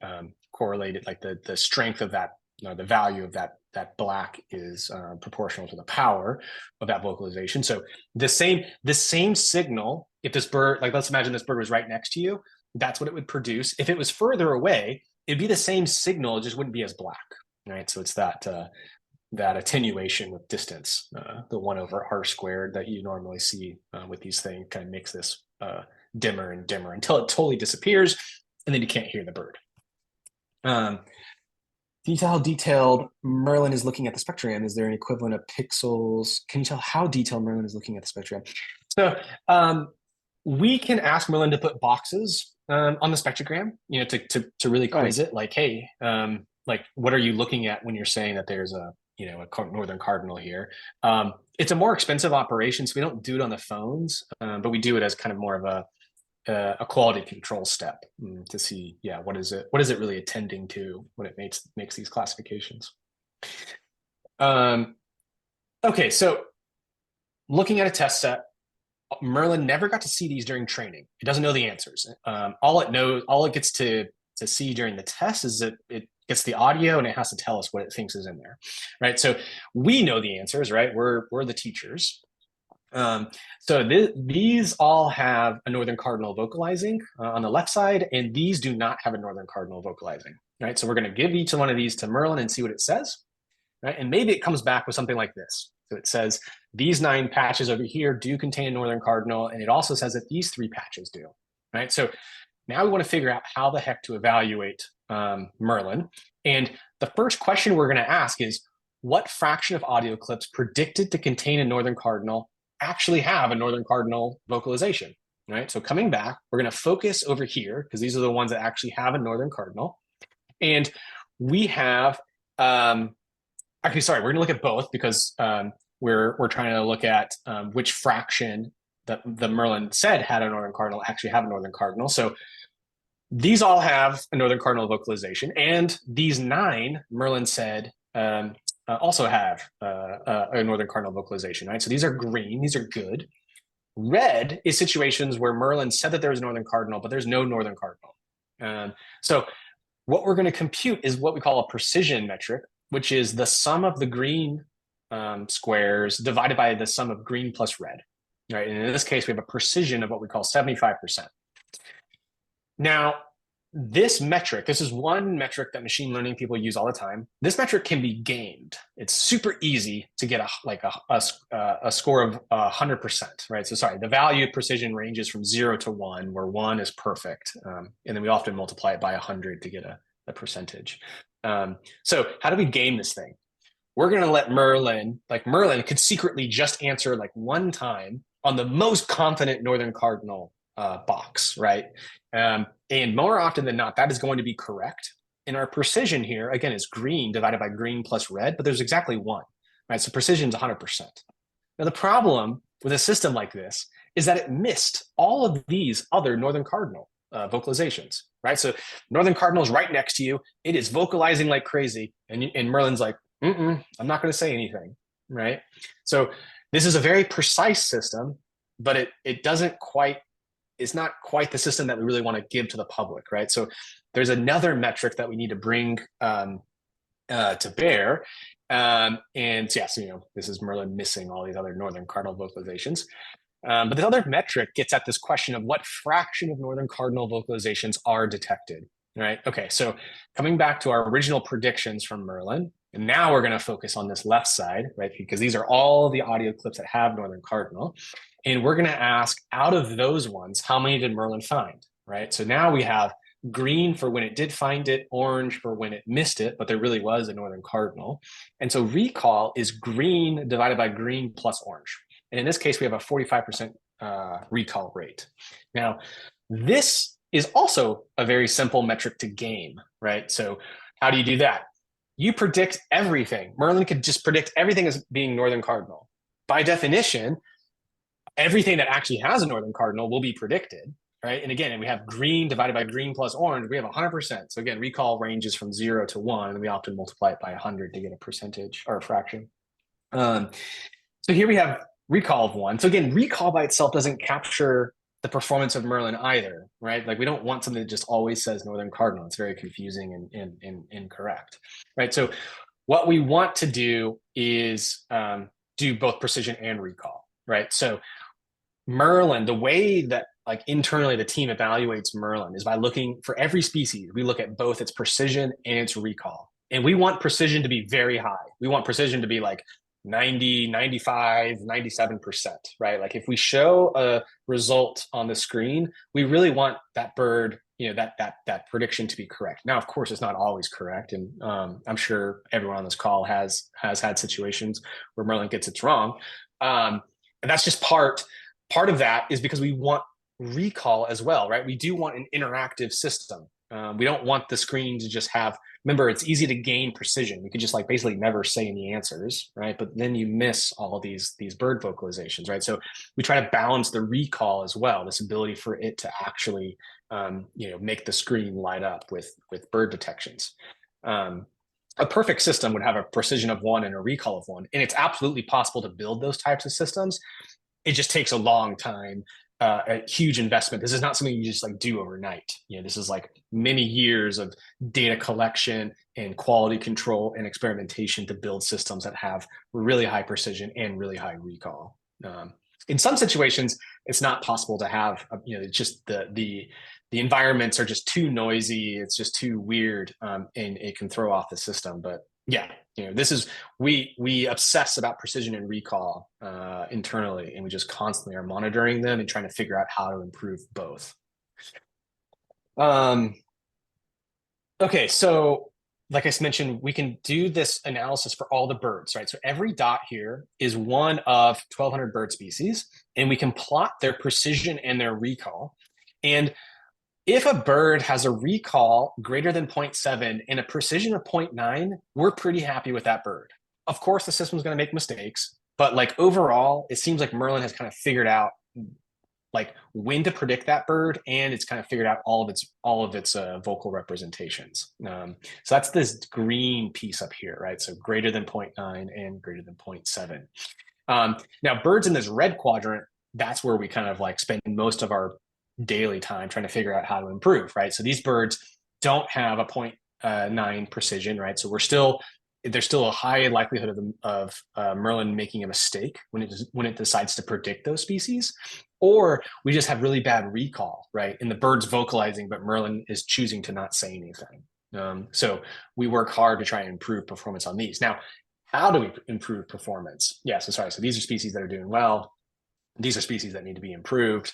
correlated, like the strength of that, the value of that black is proportional to the power of that vocalization. So the same signal, if this bird, like let's imagine this bird was right next to you, that's what it would produce. If it was further away, it'd be the same signal, it just wouldn't be as black, right? So it's that attenuation with distance, the 1/r² that you normally see with these things, kind of makes this dimmer and dimmer until it totally disappears, and then you can't hear the bird. Can you tell how detailed Merlin is looking at the spectrum? Is there an equivalent of pixels? Can you tell how detailed Merlin is looking at the spectrum? So we can ask Merlin to put boxes on the spectrogram, to really quiz it, like, hey, like, what are you looking at when you're saying that there's a northern cardinal here? It's a more expensive operation, so we don't do it on the phones, but we do it as kind of more of a quality control step to see, what is it really attending to when it makes these classifications. Okay, so looking at a test set, Merlin never got to see these during training. It doesn't know the answers. All it gets to see during the test is that it gets the audio and it has to tell us what it thinks is in there, right? So we know the answers, right? We're the teachers. So these all have a northern cardinal vocalizing on the left side, and these do not have a northern cardinal vocalizing, right? So we're going to give each one of these to Merlin and see what it says, right? And maybe it comes back with something like this. So it says these 9 patches over here do contain a northern cardinal, and it also says that these 3 patches do, right? So now we want to figure out how the heck to evaluate Merlin. And the first question we're going to ask is, what fraction of audio clips predicted to contain a northern cardinal actually have a northern cardinal vocalization, right? So coming back, we're going to focus over here because these are the ones that actually have a northern cardinal. And we have, actually, sorry, we're going to look at both because we're trying to look at which fraction that the Merlin said had a northern cardinal actually have a northern cardinal. So these all have a northern cardinal vocalization, and these 9 Merlin said also have a northern cardinal vocalization, right? So these are green, these are good. Red is situations where Merlin said that there was a northern cardinal, but there's no northern cardinal. So what we're going to compute is what we call a precision metric, which is the sum of the green squares divided by the sum of green plus red, right? And in this case, we have a precision of what we call 75%. Now, this metric, this is one metric that machine learning people use all the time. This metric can be gamed. It's super easy to get a score of 100%, right? So sorry, the value of precision ranges from 0 to 1, where 1 is perfect. And then we often multiply it by 100 to get a percentage. So how do we game this thing? We're going to let Merlin could secretly just answer like 1 time on the most confident northern cardinal box, right? And more often than not, that is going to be correct. And our precision here, again, is green divided by green plus red, but there's exactly 1, right? So precision is 100%. Now, the problem with a system like this is that it missed all of these other northern cardinal vocalizations, right? So northern cardinal is right next to you. It is vocalizing like crazy. And Merlin's like, I'm not going to say anything, right? So this is a very precise system, but it's not quite the system that we really want to give to the public, right? So there's another metric that we need to bring to bear. And yeah, so, this is Merlin missing all these other northern cardinal vocalizations. But this other metric gets at this question of what fraction of northern cardinal vocalizations are detected, right? Okay, so coming back to our original predictions from Merlin, and now we're going to focus on this left side, right? Because these are all the audio clips that have northern cardinal. And we're going to ask, out of those ones, how many did Merlin find, right? So now we have green for when it did find it, orange for when it missed it, but there really was a northern cardinal. And so recall is green divided by green plus orange. And in this case, we have a 45% recall rate. Now, this is also a very simple metric to game, right? So how do you do that? You predict everything. Merlin could just predict everything as being northern cardinal. By definition, everything that actually has a northern cardinal will be predicted, right? And again, we have green divided by green plus orange, we have 100%. So again, recall ranges from 0 to 1, and we often multiply it by 100 to get a percentage or a fraction. So here we have recall of 1. So again, recall by itself doesn't capture the performance of Merlin either, right? Like we don't want something that just always says northern cardinal. It's very confusing and incorrect, right? So what we want to do is do both precision and recall, right? So Merlin, the way that like internally the team evaluates Merlin is by looking for every species. We look at both its precision and its recall. And we want precision to be very high. We want precision to be like 90, 95, 97%, right? Like if we show a result on the screen, we really want that bird, you know, that prediction to be correct. Now, of course, it's not always correct. And I'm sure everyone on this call has had situations where Merlin gets it wrong. And that's just part of that is because we want recall as well, right? We do want an interactive system. We don't want the screen to just have, remember, it's easy to gain precision. You could just like basically never say any answers, right? But then you miss all of these bird vocalizations, right? So we try to balance the recall as well, this ability for it to actually, you know, make the screen light up with bird detections. A perfect system would have a precision of 1 and a recall of 1. And it's absolutely possible to build those types of systems. It just takes a long time, a huge investment. This is not something you just like do overnight. You know, this is like many years of data collection and quality control and experimentation to build systems that have really high precision and really high recall. In some situations, it's not possible to have, you know, it's just the environments are just too noisy. It's just too weird, and it can throw off the system. But yeah, you know, this is, we obsess about precision and recall internally, and we just constantly are monitoring them and trying to figure out how to improve both. Okay, so like I mentioned, we can do this analysis for all the birds, right? So every dot here is one of 1,200 bird species, and we can plot their precision and their recall. And if a bird has a recall greater than 0.7 and a precision of 0.9, we're pretty happy with that bird. Of course, the system's going to make mistakes, but like overall, it seems like Merlin has kind of figured out like when to predict that bird, and it's kind of figured out all of its vocal representations. So that's this green piece up here, right? So greater than 0.9 and greater than 0.7. Now, birds in this red quadrant, that's where we kind of like spend most of our daily time trying to figure out how to improve, right? So these birds don't have a 0.9 precision, right? So there's still a high likelihood of Merlin making a mistake when it decides to predict those species, or we just have really bad recall, right? And the bird's vocalizing, but Merlin is choosing to not say anything. So we work hard to try and improve performance on these. Now, how do we improve performance? Yeah, so these are species that are doing well. These are species that need to be improved.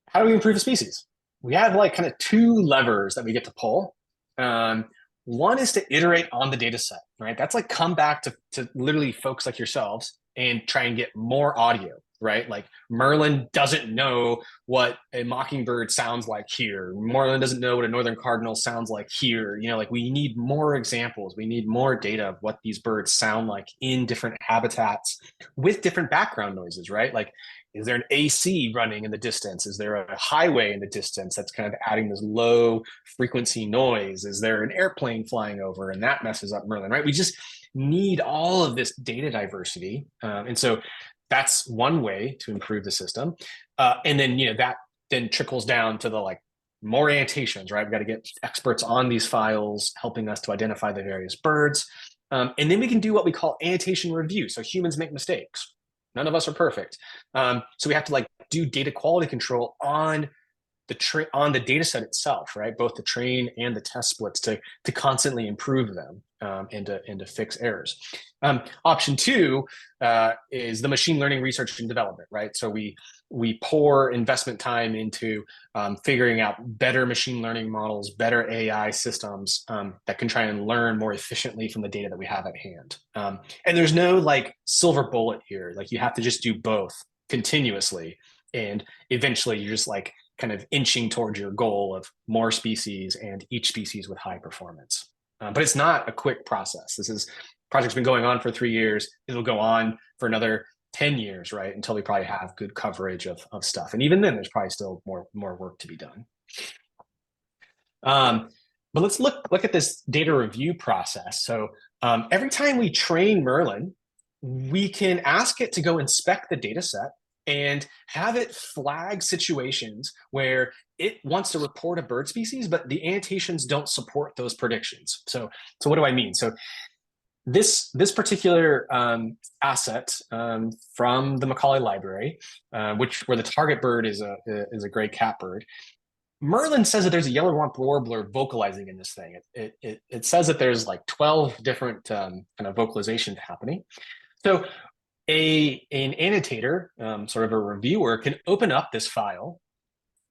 How do we improve the species? We have like kind of two levers that we get to pull. One is to iterate on the data set, right? That's like come back to literally folks like yourselves and try and get more audio, right? Like Merlin doesn't know what a mockingbird sounds like here. Merlin doesn't know what a northern cardinal sounds like here. You know, like we need more examples. We need more data of what these birds sound like in different habitats with different background noises, right? Like, is there an AC running in the distance? Is there a highway in the distance that's kind of adding this low frequency noise? Is there an airplane flying over and that messes up Merlin, right? We just need all of this data diversity. And so that's one way to improve the system. And then, you know, that then trickles down to the like more annotations, right? We've got to get experts on these files, helping us to identify the various birds. And then we can do what we call annotation review. So humans make mistakes. None of us are perfect. So we have to like do data quality control on the data set itself, right? Both the train and the test splits to constantly improve them and to fix errors. Option two is the machine learning research and development, right? So we pour investment time into figuring out better machine learning models, better AI systems that can try and learn more efficiently from the data that we have at hand. And there's no like silver bullet here. Like you have to just do both continuously. And eventually you're just like kind of inching towards your goal of more species and each species with high performance. But it's not a quick process. Project's been going on for 3 years. It'll go on for another 10 years, right? Until we probably have good coverage of stuff. And even then, there's probably still more work to be done. But let's look at this data review process. So every time we train Merlin, we can ask it to go inspect the data set and have it flag situations where it wants to report a bird species, but the annotations don't support those predictions. So what do I mean? So this particular asset from the Macaulay Library, where the target bird is a gray catbird, Merlin says that there's a yellow-rumped warbler vocalizing in this thing. It says that there's like 12 different kind of vocalizations happening. So an annotator, sort of a reviewer, can open up this file,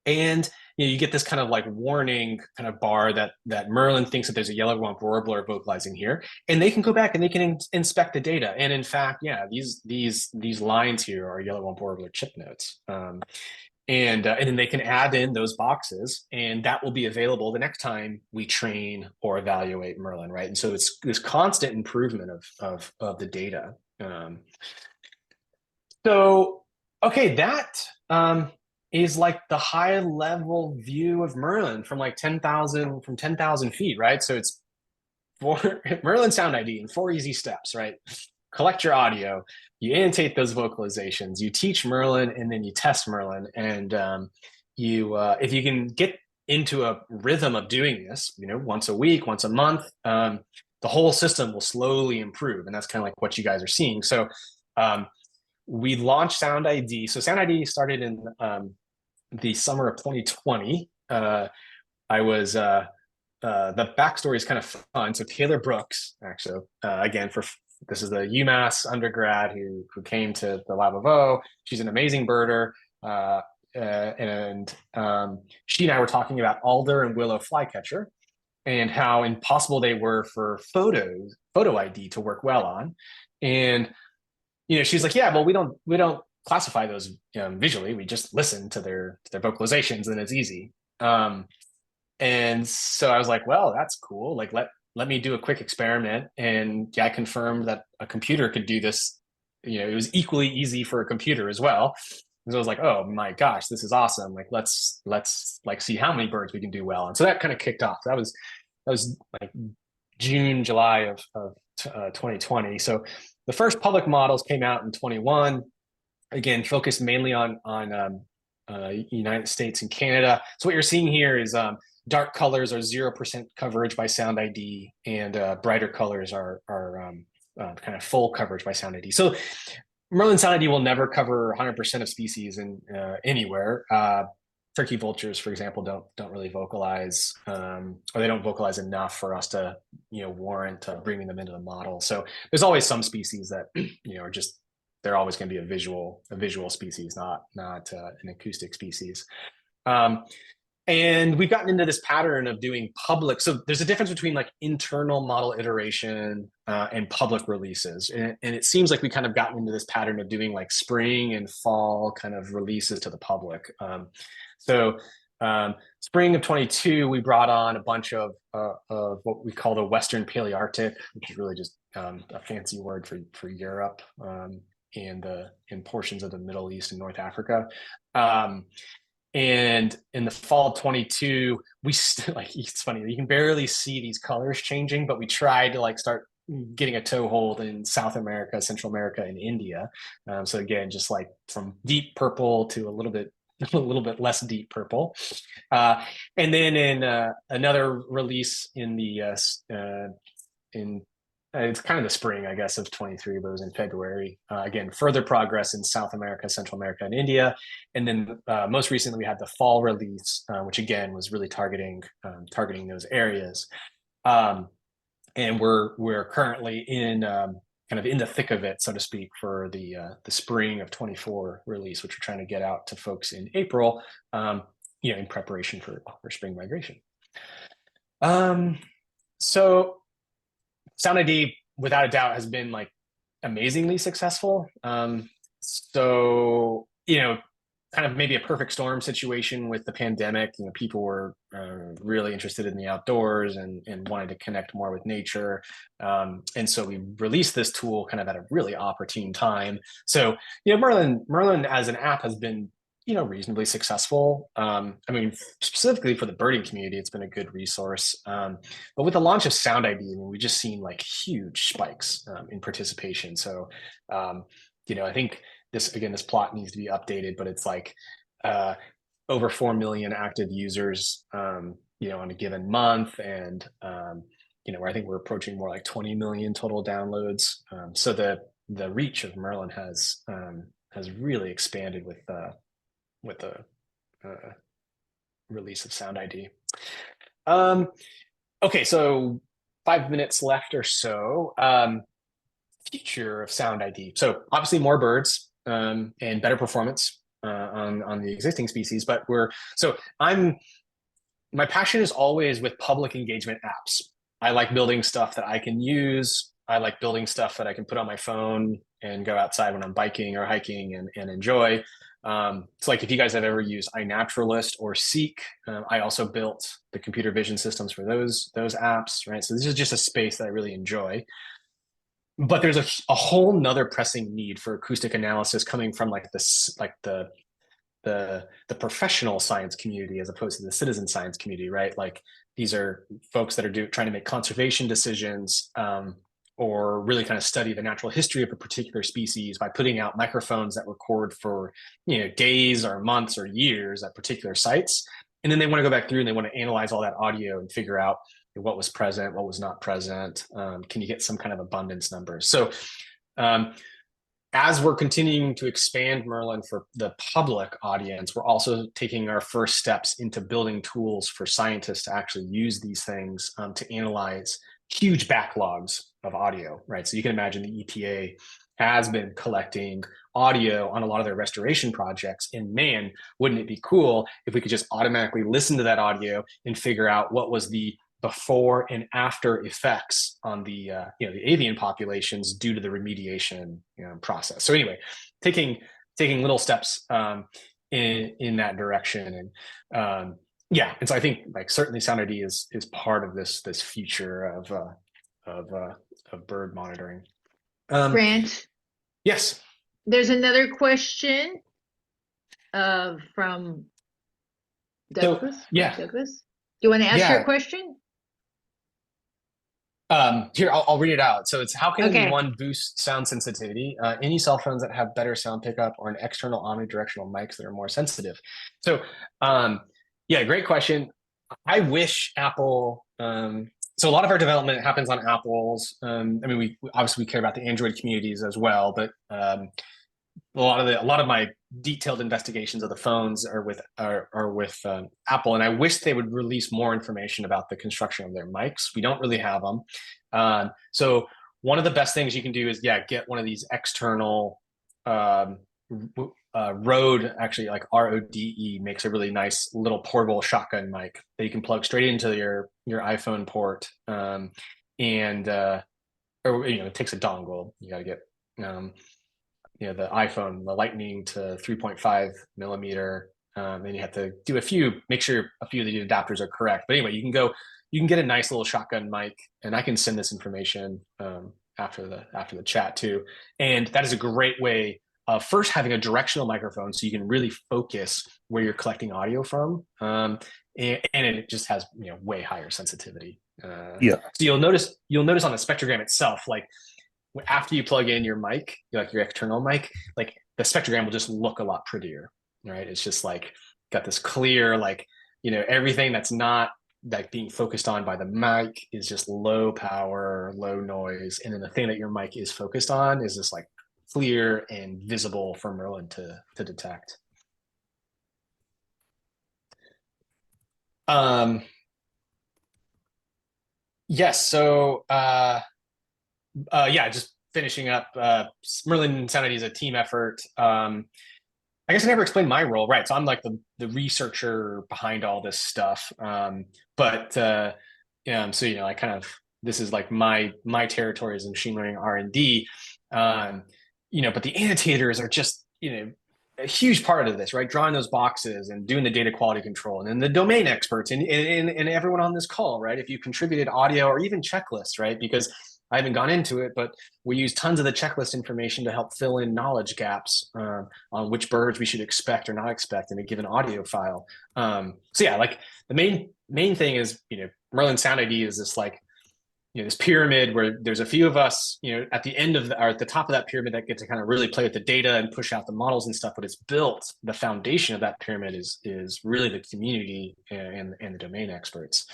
and you get this kind of like warning kind of bar that Merlin thinks that there's a yellow-rumped warbler vocalizing here, and they can go back and they can inspect the data. And in fact, yeah, these lines here are yellow-rumped warbler chip notes. And then they can add in those boxes, and that will be available the next time we train or evaluate Merlin, right? And so it's this constant improvement of the data. So, okay, that is like the high level view of Merlin from like 10,000 feet, right? So it's for Merlin Sound ID in 4 easy steps, right? Collect your audio, you annotate those vocalizations, you teach Merlin, and then you test Merlin. And if you can get into a rhythm of doing this, once a week, once a month, the whole system will slowly improve. And that's kind of like what you guys are seeing. So we launched Sound ID. So Sound ID started in the summer of 2020. The backstory is kind of fun. So Taylor Brooks, actually, again, this is the UMass undergrad who came to the Lab of O. She's an amazing birder. And she and I were talking about alder and willow flycatcher and how impossible they were for photo ID to work well on. And she's like, yeah, well, we don't classify those visually. We just listen to their vocalizations, and it's easy. And so I was like, well, that's cool. Like, let me do a quick experiment. And I confirmed that a computer could do this. It was equally easy for a computer as well. So I was like, oh my gosh, this is awesome. Like, let's like see how many birds we can do well. And so that kind of kicked off. That was like June, July of 2020. So the first public models came out in 21, again, focused mainly on United States and Canada. So what you're seeing here is dark colors are 0% coverage by Sound ID, and brighter colors are kind of full coverage by Sound ID. So Merlin Sound ID will never cover 100% of species anywhere. Turkey vultures, for example, don't really vocalize, or they don't vocalize enough for us to warrant bringing them into the model. So there's always some species that are just, they're always going to be a visual species, not an acoustic species. And we've gotten into this pattern of doing public. So there's a difference between like internal model iteration and public releases. And it seems like we kind of gotten into this pattern of doing like spring and fall kind of releases to the public. So spring of 22, we brought on a bunch of what we call the Western Palearctic, which is really just a fancy word for Europe and portions of the Middle East and North Africa. And in the fall of 22, we still, like, it's funny, you can barely see these colors changing, but we tried to like start getting a toehold in South America, Central America, and India. So again, just like from deep purple to a little bit less deep purple. And then in another release in it's kind of the spring, I guess, of 23, but it was in February. Again, further progress in South America, Central America, and India. And then most recently, we had the fall release, which again was really targeting those areas. And we're currently in kind of in the thick of it, so to speak, for the spring of 24 release, which we're trying to get out to folks in April, in preparation for spring migration. So Sound ID, without a doubt, has been like amazingly successful. So kind of maybe a perfect storm situation with the pandemic. You know, people were really interested in the outdoors and wanted to connect more with nature. And so we released this tool kind of at a really opportune time. So, you know, Merlin as an app has been, you know, reasonably successful. I mean, specifically for the birding community, it's been a good resource. But with the launch of Sound ID, I mean, we just seen like huge spikes in participation. So, you know, I think this plot needs to be updated, but it's like over 4 million active users, you know, on a given month, and you know, I think we're approaching more like 20 million total downloads. So the reach of Merlin has really expanded with the release of Sound ID. Okay, so 5 minutes left or so. Future of Sound ID. So obviously more birds and better performance on the existing species, but my passion is always with public engagement apps. I like building stuff that I can use. I like building stuff that I can put on my phone and go outside when I'm biking or hiking and enjoy. It's like if you guys have ever used iNaturalist or Seek, I also built the computer vision systems for those apps, right? So this is just a space that I really enjoy. But there's a whole nother pressing need for acoustic analysis coming from like this, like the professional science community as opposed to the citizen science community, right? Like these are folks that are trying to make conservation decisions or really kind of study the natural history of a particular species by putting out microphones that record for, you know, days or months or years at particular sites. And then they want to go back through and they want to analyze all that audio and figure out what was present, what was not present. Can you get some kind of abundance numbers? So as we're continuing to expand Merlin for the public audience, we're also taking our first steps into building tools for scientists to actually use these things to analyze huge backlogs of audio, right? So you can imagine the EPA has been collecting audio on a lot of their restoration projects, and man, wouldn't it be cool if we could just automatically listen to that audio and figure out what was the before and after effects on the you know, the avian populations due to the remediation, you know, process. So anyway, taking little steps in that direction, and yeah, and so I think like certainly Sound ID is part of this future of bird monitoring. Grant, Yes. there's another question from Douglas. Yeah. Douglas, do you want to ask your question? Here, I'll read it out. So it's, how can Okay. one boost sound sensitivity? Any cell phones that have better sound pickup or an external omnidirectional mics that are more sensitive? So yeah, great question. I wish Apple, so a lot of our development happens on Apple's. I mean, we obviously care about the Android communities as well, but a lot of my detailed investigations of the phones are with Apple, and I wish they would release more information about the construction of their mics. We don't really have them. So one of the best things you can do is get one of these external Rode, actually, like RODE makes a really nice little portable shotgun mic that you can plug straight into your iPhone port, or you know, it takes a dongle. You got to get you know, the iPhone, the Lightning to 3.5 millimeter. And you have to do make sure a few of the adapters are correct. But anyway, you can get a nice little shotgun mic, and I can send this information after the chat too. And that is a great way of first having a directional microphone, so you can really focus where you're collecting audio from. And it just has, you know, way higher sensitivity. Yeah. So you'll notice on the spectrogram itself, like after you plug in your mic, like your external mic, like the spectrogram will just look a lot prettier, right? It's just like got this clear, like, you know, everything that's not like being focused on by the mic is just low power, low noise. And then the thing that your mic is focused on is just like clear and visible for Merlin to detect. Yes, so yeah, just finishing up, Merlin Sound ID is a team effort. I guess I never explained my role, right? So I'm like the researcher behind all this stuff. But so, you know, I kind of, this is like my territory is in machine learning R&D. You know, but the annotators are just, you know, a huge part of this, right? Drawing those boxes and doing the data quality control, and then the domain experts and everyone on this call, right? If you contributed audio or even checklists, right? Because I haven't gone into it, but we use tons of the checklist information to help fill in knowledge gaps on which birds we should expect or not expect in a given audio file. So yeah, like the main thing is, Merlin Sound ID is this like, this pyramid where there's a few of us, at the end of or at the top of that pyramid that get to kind of really play with the data and push out the models and stuff. But it's built, the foundation of that pyramid is really the community and the domain experts.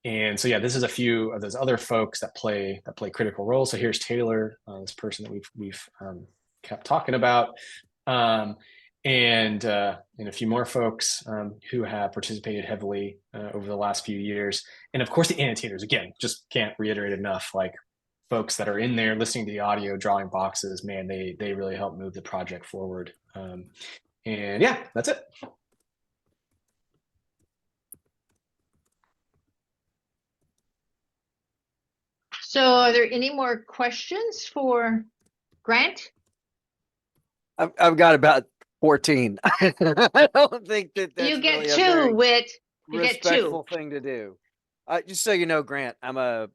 And so yeah, this is a few of those other folks that play critical roles. So here's Taylor, this person that we've kept talking about. And a few more folks who have participated heavily over the last few years. And of course, the annotators, again, just can't reiterate enough, like folks that are in there listening to the audio, drawing boxes, man, they really help move the project forward. And yeah, that's it. So are there any more questions for Grant? I've got about 14. I don't think that's You get really a two, very Whit. You get two. respectful thing to do. Just so you know, Grant, I'm a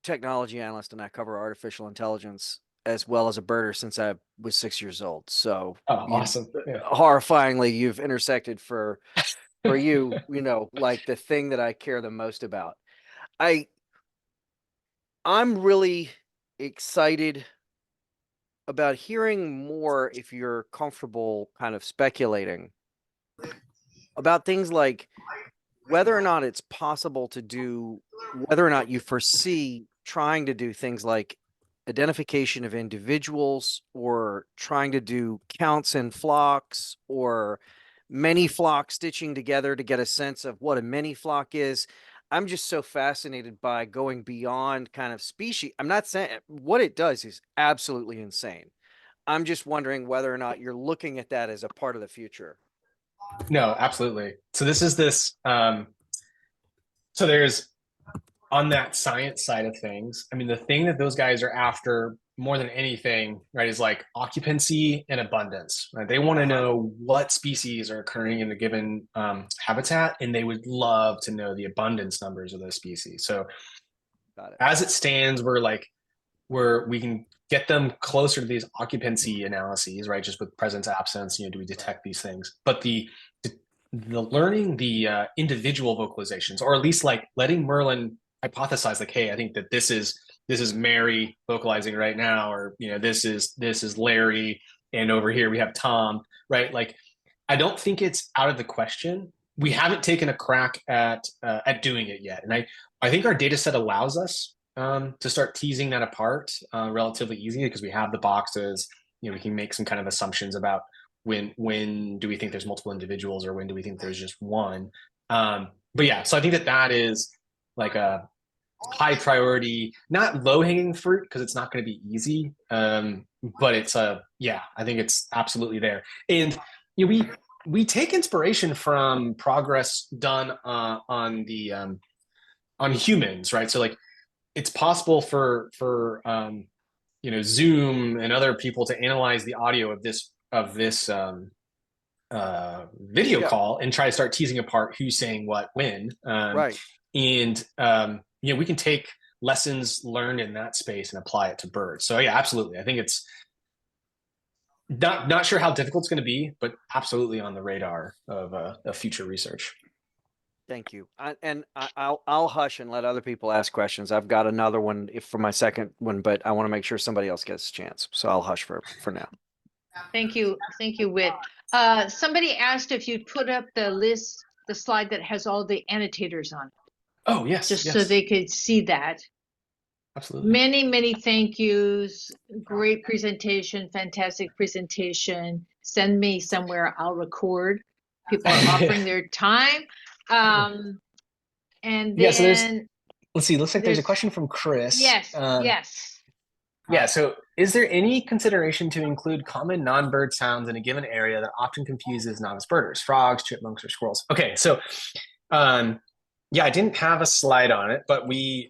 technology analyst and I cover artificial intelligence as well as a birder since I was 6 years old. So Awesome. Yeah. Horrifyingly, you've intersected for you, like the thing that I care the most about. I'm really excited about hearing more, if you're comfortable kind of speculating about things like whether or not it's possible to do, whether or not you foresee trying to do things like identification of individuals or trying to do counts in flocks or many flocks stitching together to get a sense of what a mini flock is. I'm just so fascinated by going beyond kind of species. I'm not saying what it does is absolutely insane. I'm just wondering whether or not you're looking at that as a part of the future. No, absolutely. So this is so there's, on that science side of things, I mean, the thing that those guys are after more than anything, right, is like occupancy and abundance, right? They want to know what species are occurring in the given habitat, and they would love to know the abundance numbers of those species. So as it stands, we can get them closer to these occupancy analyses, right? Just with presence, absence, do we detect these things? But the learning the individual vocalizations, or at least like letting Merlin hypothesize, like, hey, I think that this is Mary vocalizing right now, or this is Larry, and over here we have Tom, right? Like, I don't think it's out of the question. We haven't taken a crack at doing it yet, and I think our data set allows us to start teasing that apart relatively easy, because we have the boxes. We can make some kind of assumptions about when do we think there's multiple individuals, or when do we think there's just one. But yeah, so I think that is like a high priority, not low hanging fruit, because it's not going to be easy. But it's I think it's absolutely there. And we take inspiration from progress done on humans, right? So like, it's possible for Zoom and other people to analyze the audio of this video call and try to start teasing apart who's saying what when. Right. And we can take lessons learned in that space and apply it to birds. So yeah, absolutely. I think it's not sure how difficult it's going to be, but absolutely on the radar of future research. Thank you. I'll hush and let other people ask questions. I've got another one for my second one, but I want to make sure somebody else gets a chance. So I'll hush for now. Thank you, Whit. Somebody asked if you'd put up the slide that has all the annotators on it. Oh, yes. Just so they could see that. Absolutely. Many thank yous. Great presentation, fantastic presentation. Send me somewhere, I'll record. People are offering their time. And then so let's see, looks like there's a question from Chris. Yes. Yeah, so is there any consideration to include common non-bird sounds in a given area that often confuses novice birders, frogs, chipmunks, or squirrels? Okay, so I didn't have a slide on it, but we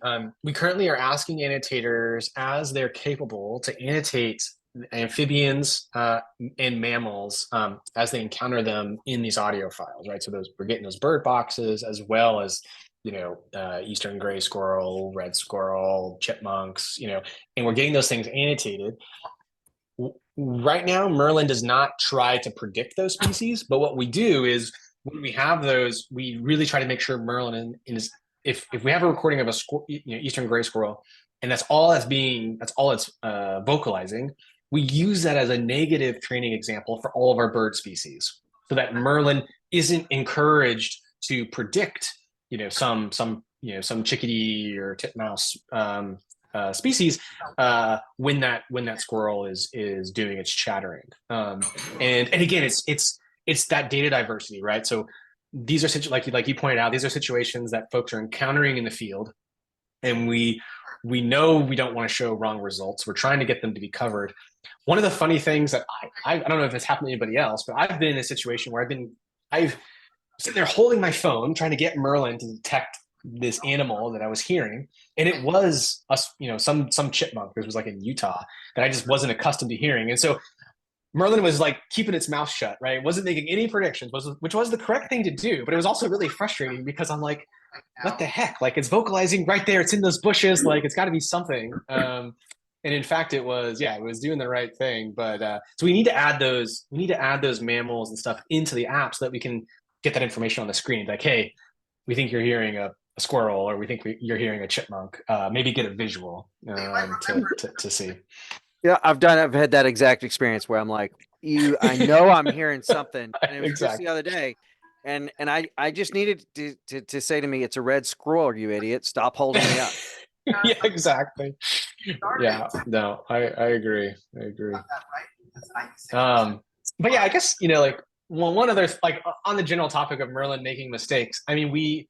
currently are asking annotators, as they're capable, to annotate amphibians and mammals as they encounter them in these audio files, right? So we're getting those bird boxes as well as, eastern gray squirrel, red squirrel, chipmunks, and we're getting those things annotated. Right now, Merlin does not try to predict those species, but what we do is when we have those, we really try to make sure Merlin is, if we have a recording of a eastern gray squirrel, and that's all it's vocalizing, we use that as a negative training example for all of our bird species, so that Merlin isn't encouraged to predict, some chickadee or titmouse species when that squirrel is doing its chattering. And again, it's that data diversity, right? So these are like you pointed out, these are situations that folks are encountering in the field, and we know we don't want to show wrong results. We're trying to get them to be covered. One of the funny things that I don't know if it's happened to anybody else, but I've been in a situation where I've sitting there holding my phone trying to get Merlin to detect this animal that I was hearing, and it was some chipmunk. This was like in Utah that I just wasn't accustomed to hearing, and so Merlin was like keeping its mouth shut, right? It wasn't making any predictions, which was the correct thing to do, but it was also really frustrating because I'm like, what the heck? Like, it's vocalizing right there, it's in those bushes, like it's got to be something. And in fact, it was doing the right thing. But so we need to add those mammals and stuff into the app so that we can get that information on the screen. Like, hey, we think you're hearing a squirrel, or we think you're hearing a chipmunk. Maybe get a visual to see. Yeah, I've had that exact experience where I'm like, I know I'm hearing something. And it was just the other day. And I just needed to say to me, it's a red squirrel, you idiot. Stop holding me up. Yeah, exactly. Yeah, no, I agree. But yeah, I guess, like one other, like on the general topic of Merlin making mistakes. I mean,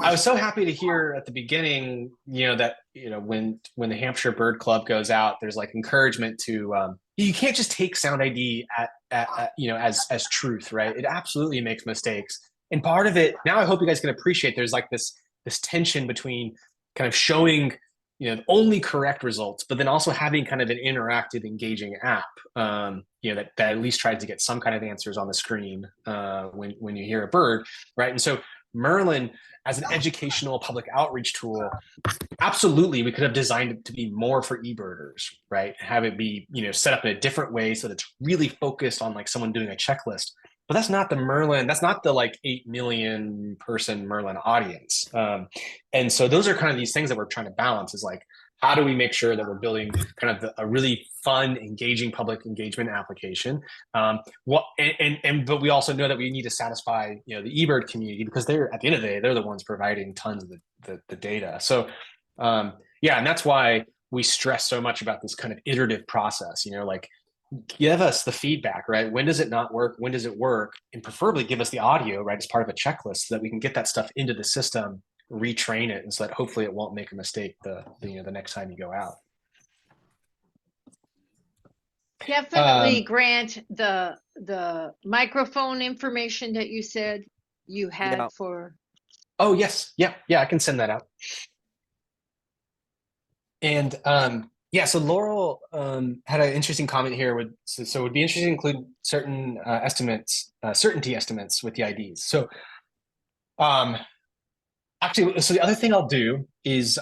I was so happy to hear at the beginning, that, when the Hampshire Bird Club goes out, there's like encouragement to, you can't just take Sound ID as truth, right? It absolutely makes mistakes. And part of it, now I hope you guys can appreciate, there's like this tension between kind of showing, only correct results, but then also having kind of an interactive, engaging app, that at least tries to get some kind of answers on the screen when you hear a bird, right? And so Merlin, as an educational public outreach tool, absolutely, we could have designed it to be more for eBirders, right? Have it be, set up in a different way so that it's really focused on like someone doing a checklist. But that's not the Merlin, that's not the like 8 million person Merlin audience. And so those are kind of these things that we're trying to balance, is like, how do we make sure that we're building kind of a really fun, engaging public engagement application? But we also know that we need to satisfy, the eBird community, because they're, at the end of the day, they're the ones providing tons of the data. So and that's why we stress so much about this kind of iterative process, like, give us the feedback, right? When does it not work? When does it work? And preferably give us the audio, right, as part of a checklist, so that we can get that stuff into the system, retrain it, and so that hopefully it won't make a mistake the next time you go out. Definitely, Grant, the microphone information that you said you had for. Oh yes, yeah, I can send that out. And so Laurel had an interesting comment here. So it would be interesting to include certain certainty estimates with the IDs. So actually, so the other thing I'll do is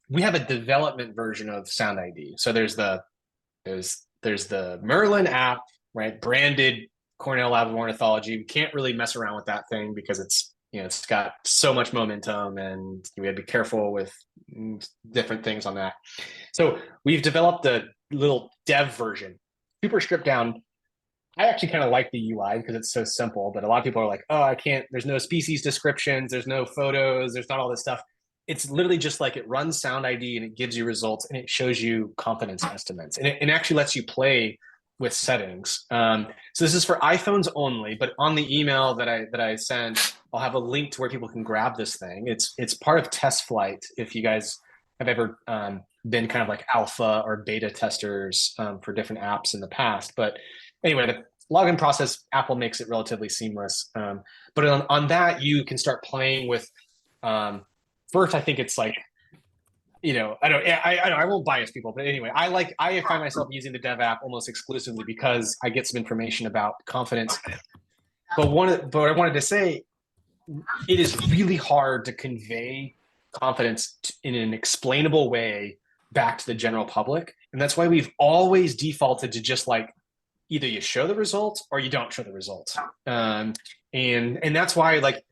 we have a development version of Sound ID. So there's the Merlin app, right? Branded Cornell Lab of Ornithology. We can't really mess around with that thing because it's got so much momentum, and we have to be careful with different things on that. So we've developed a little dev version, super stripped down. I actually kind of like the UI because it's so simple, but a lot of people are like, oh, I can't, there's no species descriptions, there's no photos, there's not all this stuff. It's literally just like, it runs Sound ID and it gives you results, and it shows you confidence estimates, and it actually lets you play with settings. So this is for iPhones only, but on the email that I sent, I'll have a link to where people can grab this thing. It's part of Test Flight. If you guys have ever been kind of like alpha or beta testers for different apps in the past. But anyway, the login process, Apple makes it relatively seamless. But on that, you can start playing with, first, I think it's like I won't bias people, but anyway, I find myself using the dev app almost exclusively because I get some information about confidence. But what I wanted to say, it is really hard to convey confidence in an explainable way back to the general public. And that's why we've always defaulted to just like, either you show the results or you don't show the results. And that's why, like,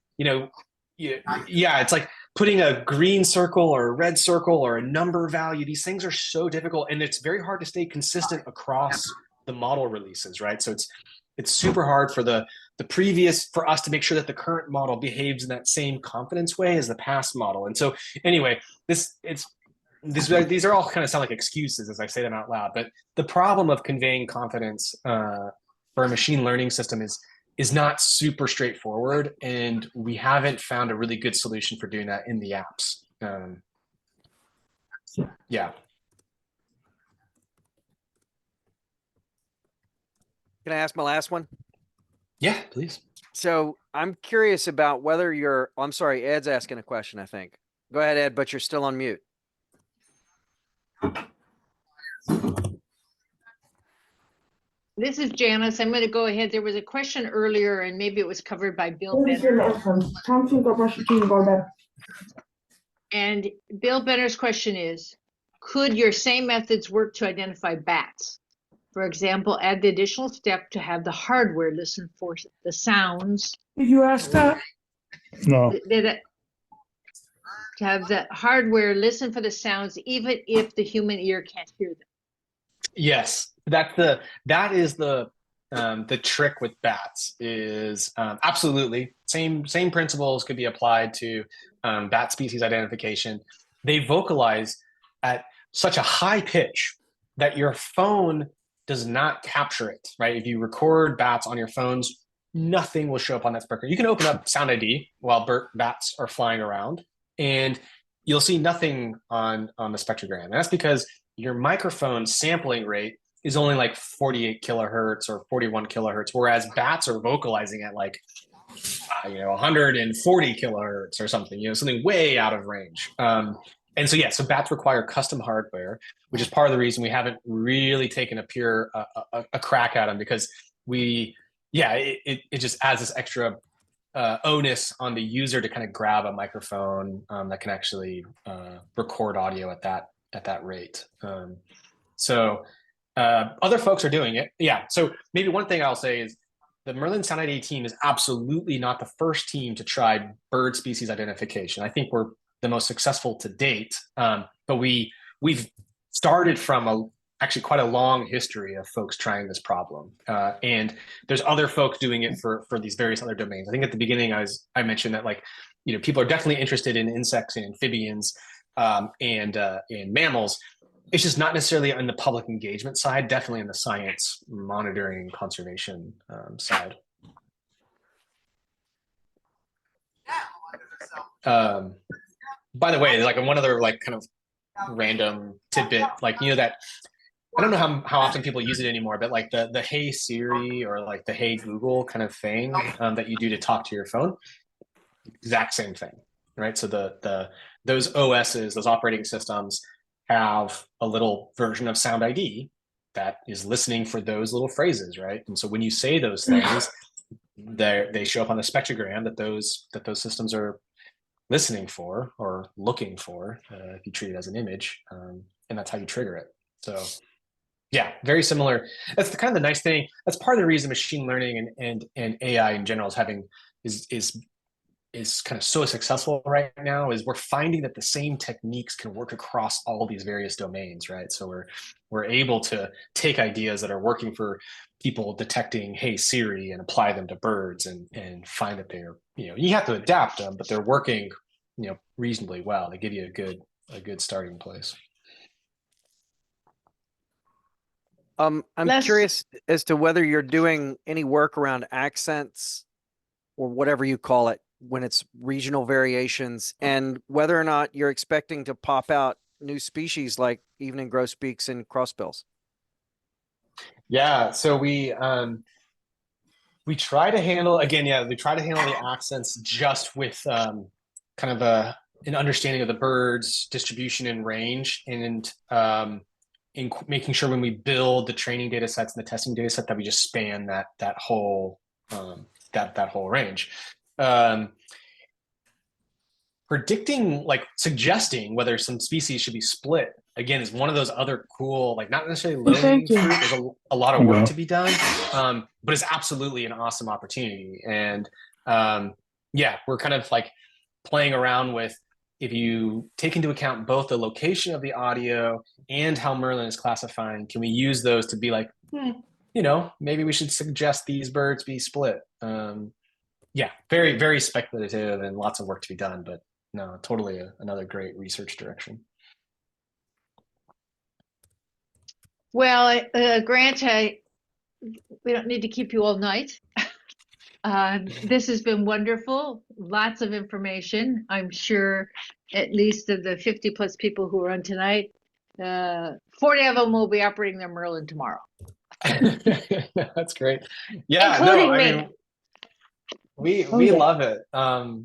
it's like putting a green circle or a red circle or a number value. These things are so difficult, and it's very hard to stay consistent across the model releases, right? So it's super hard for for us to make sure that the current model behaves in that same confidence way as the past model. And so anyway, these are all kind of sound like excuses as I say them out loud, but the problem of conveying confidence for a machine learning system is not super straightforward, and we haven't found a really good solution for doing that in the apps. Yeah. Can I ask my last one? Yeah, please. So I'm curious about whether I'm sorry, Ed's asking a question, I think. Go ahead, Ed, but you're still on mute. This is Janice. I'm going to go ahead. There was a question earlier, and maybe it was covered by Bill What is your Benner. lesson? Something about that. And Bill Benner's question is, could your same methods work to identify bats? For example, add the additional step to have the hardware listen for the sounds. Did you ask that? No. To have the hardware listen for the sounds, even if the human ear can't hear them. Yes, that is the trick with bats is absolutely same principles could be applied to bat species identification. They vocalize at such a high pitch that your phone does not capture it, right? If you record bats on your phones, nothing will show up on that spectrum. You can open up Sound ID while bats are flying around, and you'll see nothing on the spectrogram. And that's because your microphone sampling rate is only like 48 kilohertz or 41 kilohertz, whereas bats are vocalizing at like 140 kilohertz or something, something way out of range. And so, so bats require custom hardware, which is part of the reason we haven't really taken a crack at them, because it just adds this extra onus on the user to kind of grab a microphone that can actually record audio at that rate. So other folks are doing it. Yeah. So maybe one thing I'll say is the Merlin Sound ID team is absolutely not the first team to try bird species identification. I think we're the most successful to date, but we've started from actually quite a long history of folks trying this problem, and there's other folks doing it for these various other domains. I think at the beginning I mentioned that people are definitely interested in insects and amphibians and mammals. It's just not necessarily on the public engagement side, definitely in the science monitoring conservation side. By the way, like one other kind of random tidbit, that I don't know how often people use it anymore, but like the Hey Siri or like the Hey Google kind of thing that you do to talk to your phone, exact same thing, right? So those OSs, those operating systems, have a little version of Sound ID that is listening for those little phrases, right? And so when you say those things, they show up on the spectrogram that those systems are listening for or looking for, if you treat it as an image, and that's how you trigger it. So yeah, very similar. That's kind of the nice thing. That's part of the reason machine learning and AI in general is kind of so successful right now, is we're finding that the same techniques can work across all these various domains, right? So we're able to take ideas that are working for people detecting Hey Siri and apply them to birds and find that they're, you have to adapt them, but they're working, reasonably well. They give you a good starting place. I'm curious as to whether you're doing any work around accents or whatever you call it when it's regional variations, and whether or not you're expecting to pop out new species like evening grosbeaks and crossbills. Yeah, so we try to handle the accents just with kind of an understanding of the birds, distribution and range, and making sure when we build the training data sets and the testing data set that we just span that whole that whole range. Predicting, like suggesting whether some species should be split, again, is one of those other cool, like not necessarily low hanging Thank you. fruit. There's a lot of work to be done, but it's absolutely an awesome opportunity. And yeah, we're kind of like playing around with, if you take into account both the location of the audio and how Merlin is classifying, can we use those to be like, you know, maybe we should suggest these birds be split. Yeah, very, very speculative and lots of work to be done, but no, totally another great research direction. Well, Grant, we don't need to keep you all night. This has been wonderful. Lots of information. I'm sure at least of the 50 plus people who are on tonight, 40 of them will be operating their Merlin tomorrow. That's great. Yeah, Including no, I me. mean, we yeah. love it.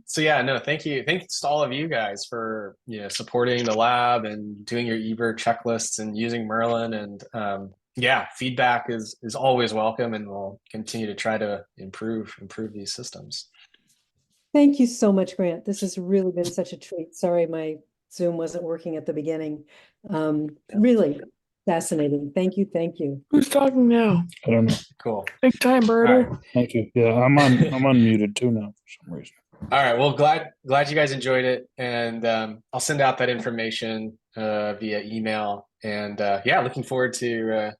So yeah, no, thank you. Thanks to all of you guys for, you know, supporting the lab and doing your eBird checklists and using Merlin. And yeah, feedback is always welcome, and we'll continue to try to improve these systems. Thank you so much, Grant. This has really been such a treat. Sorry, my Zoom wasn't working at the beginning. Really fascinating. Thank you. Thank you. Who's talking now? I don't know. Cool. Big time birder. right. Thank you. Yeah, I'm unmuted too now for some reason. All right. Well, glad you guys enjoyed it, and I'll send out that information via email. And yeah, looking forward to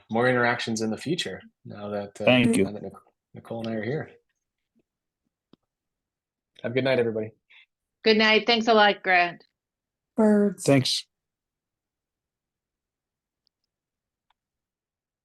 more interactions in the future. Now that Thank you. now that Nicole and I are here. Have a good night, everybody. Good night. Thanks a lot, Grant. Birds. Thanks.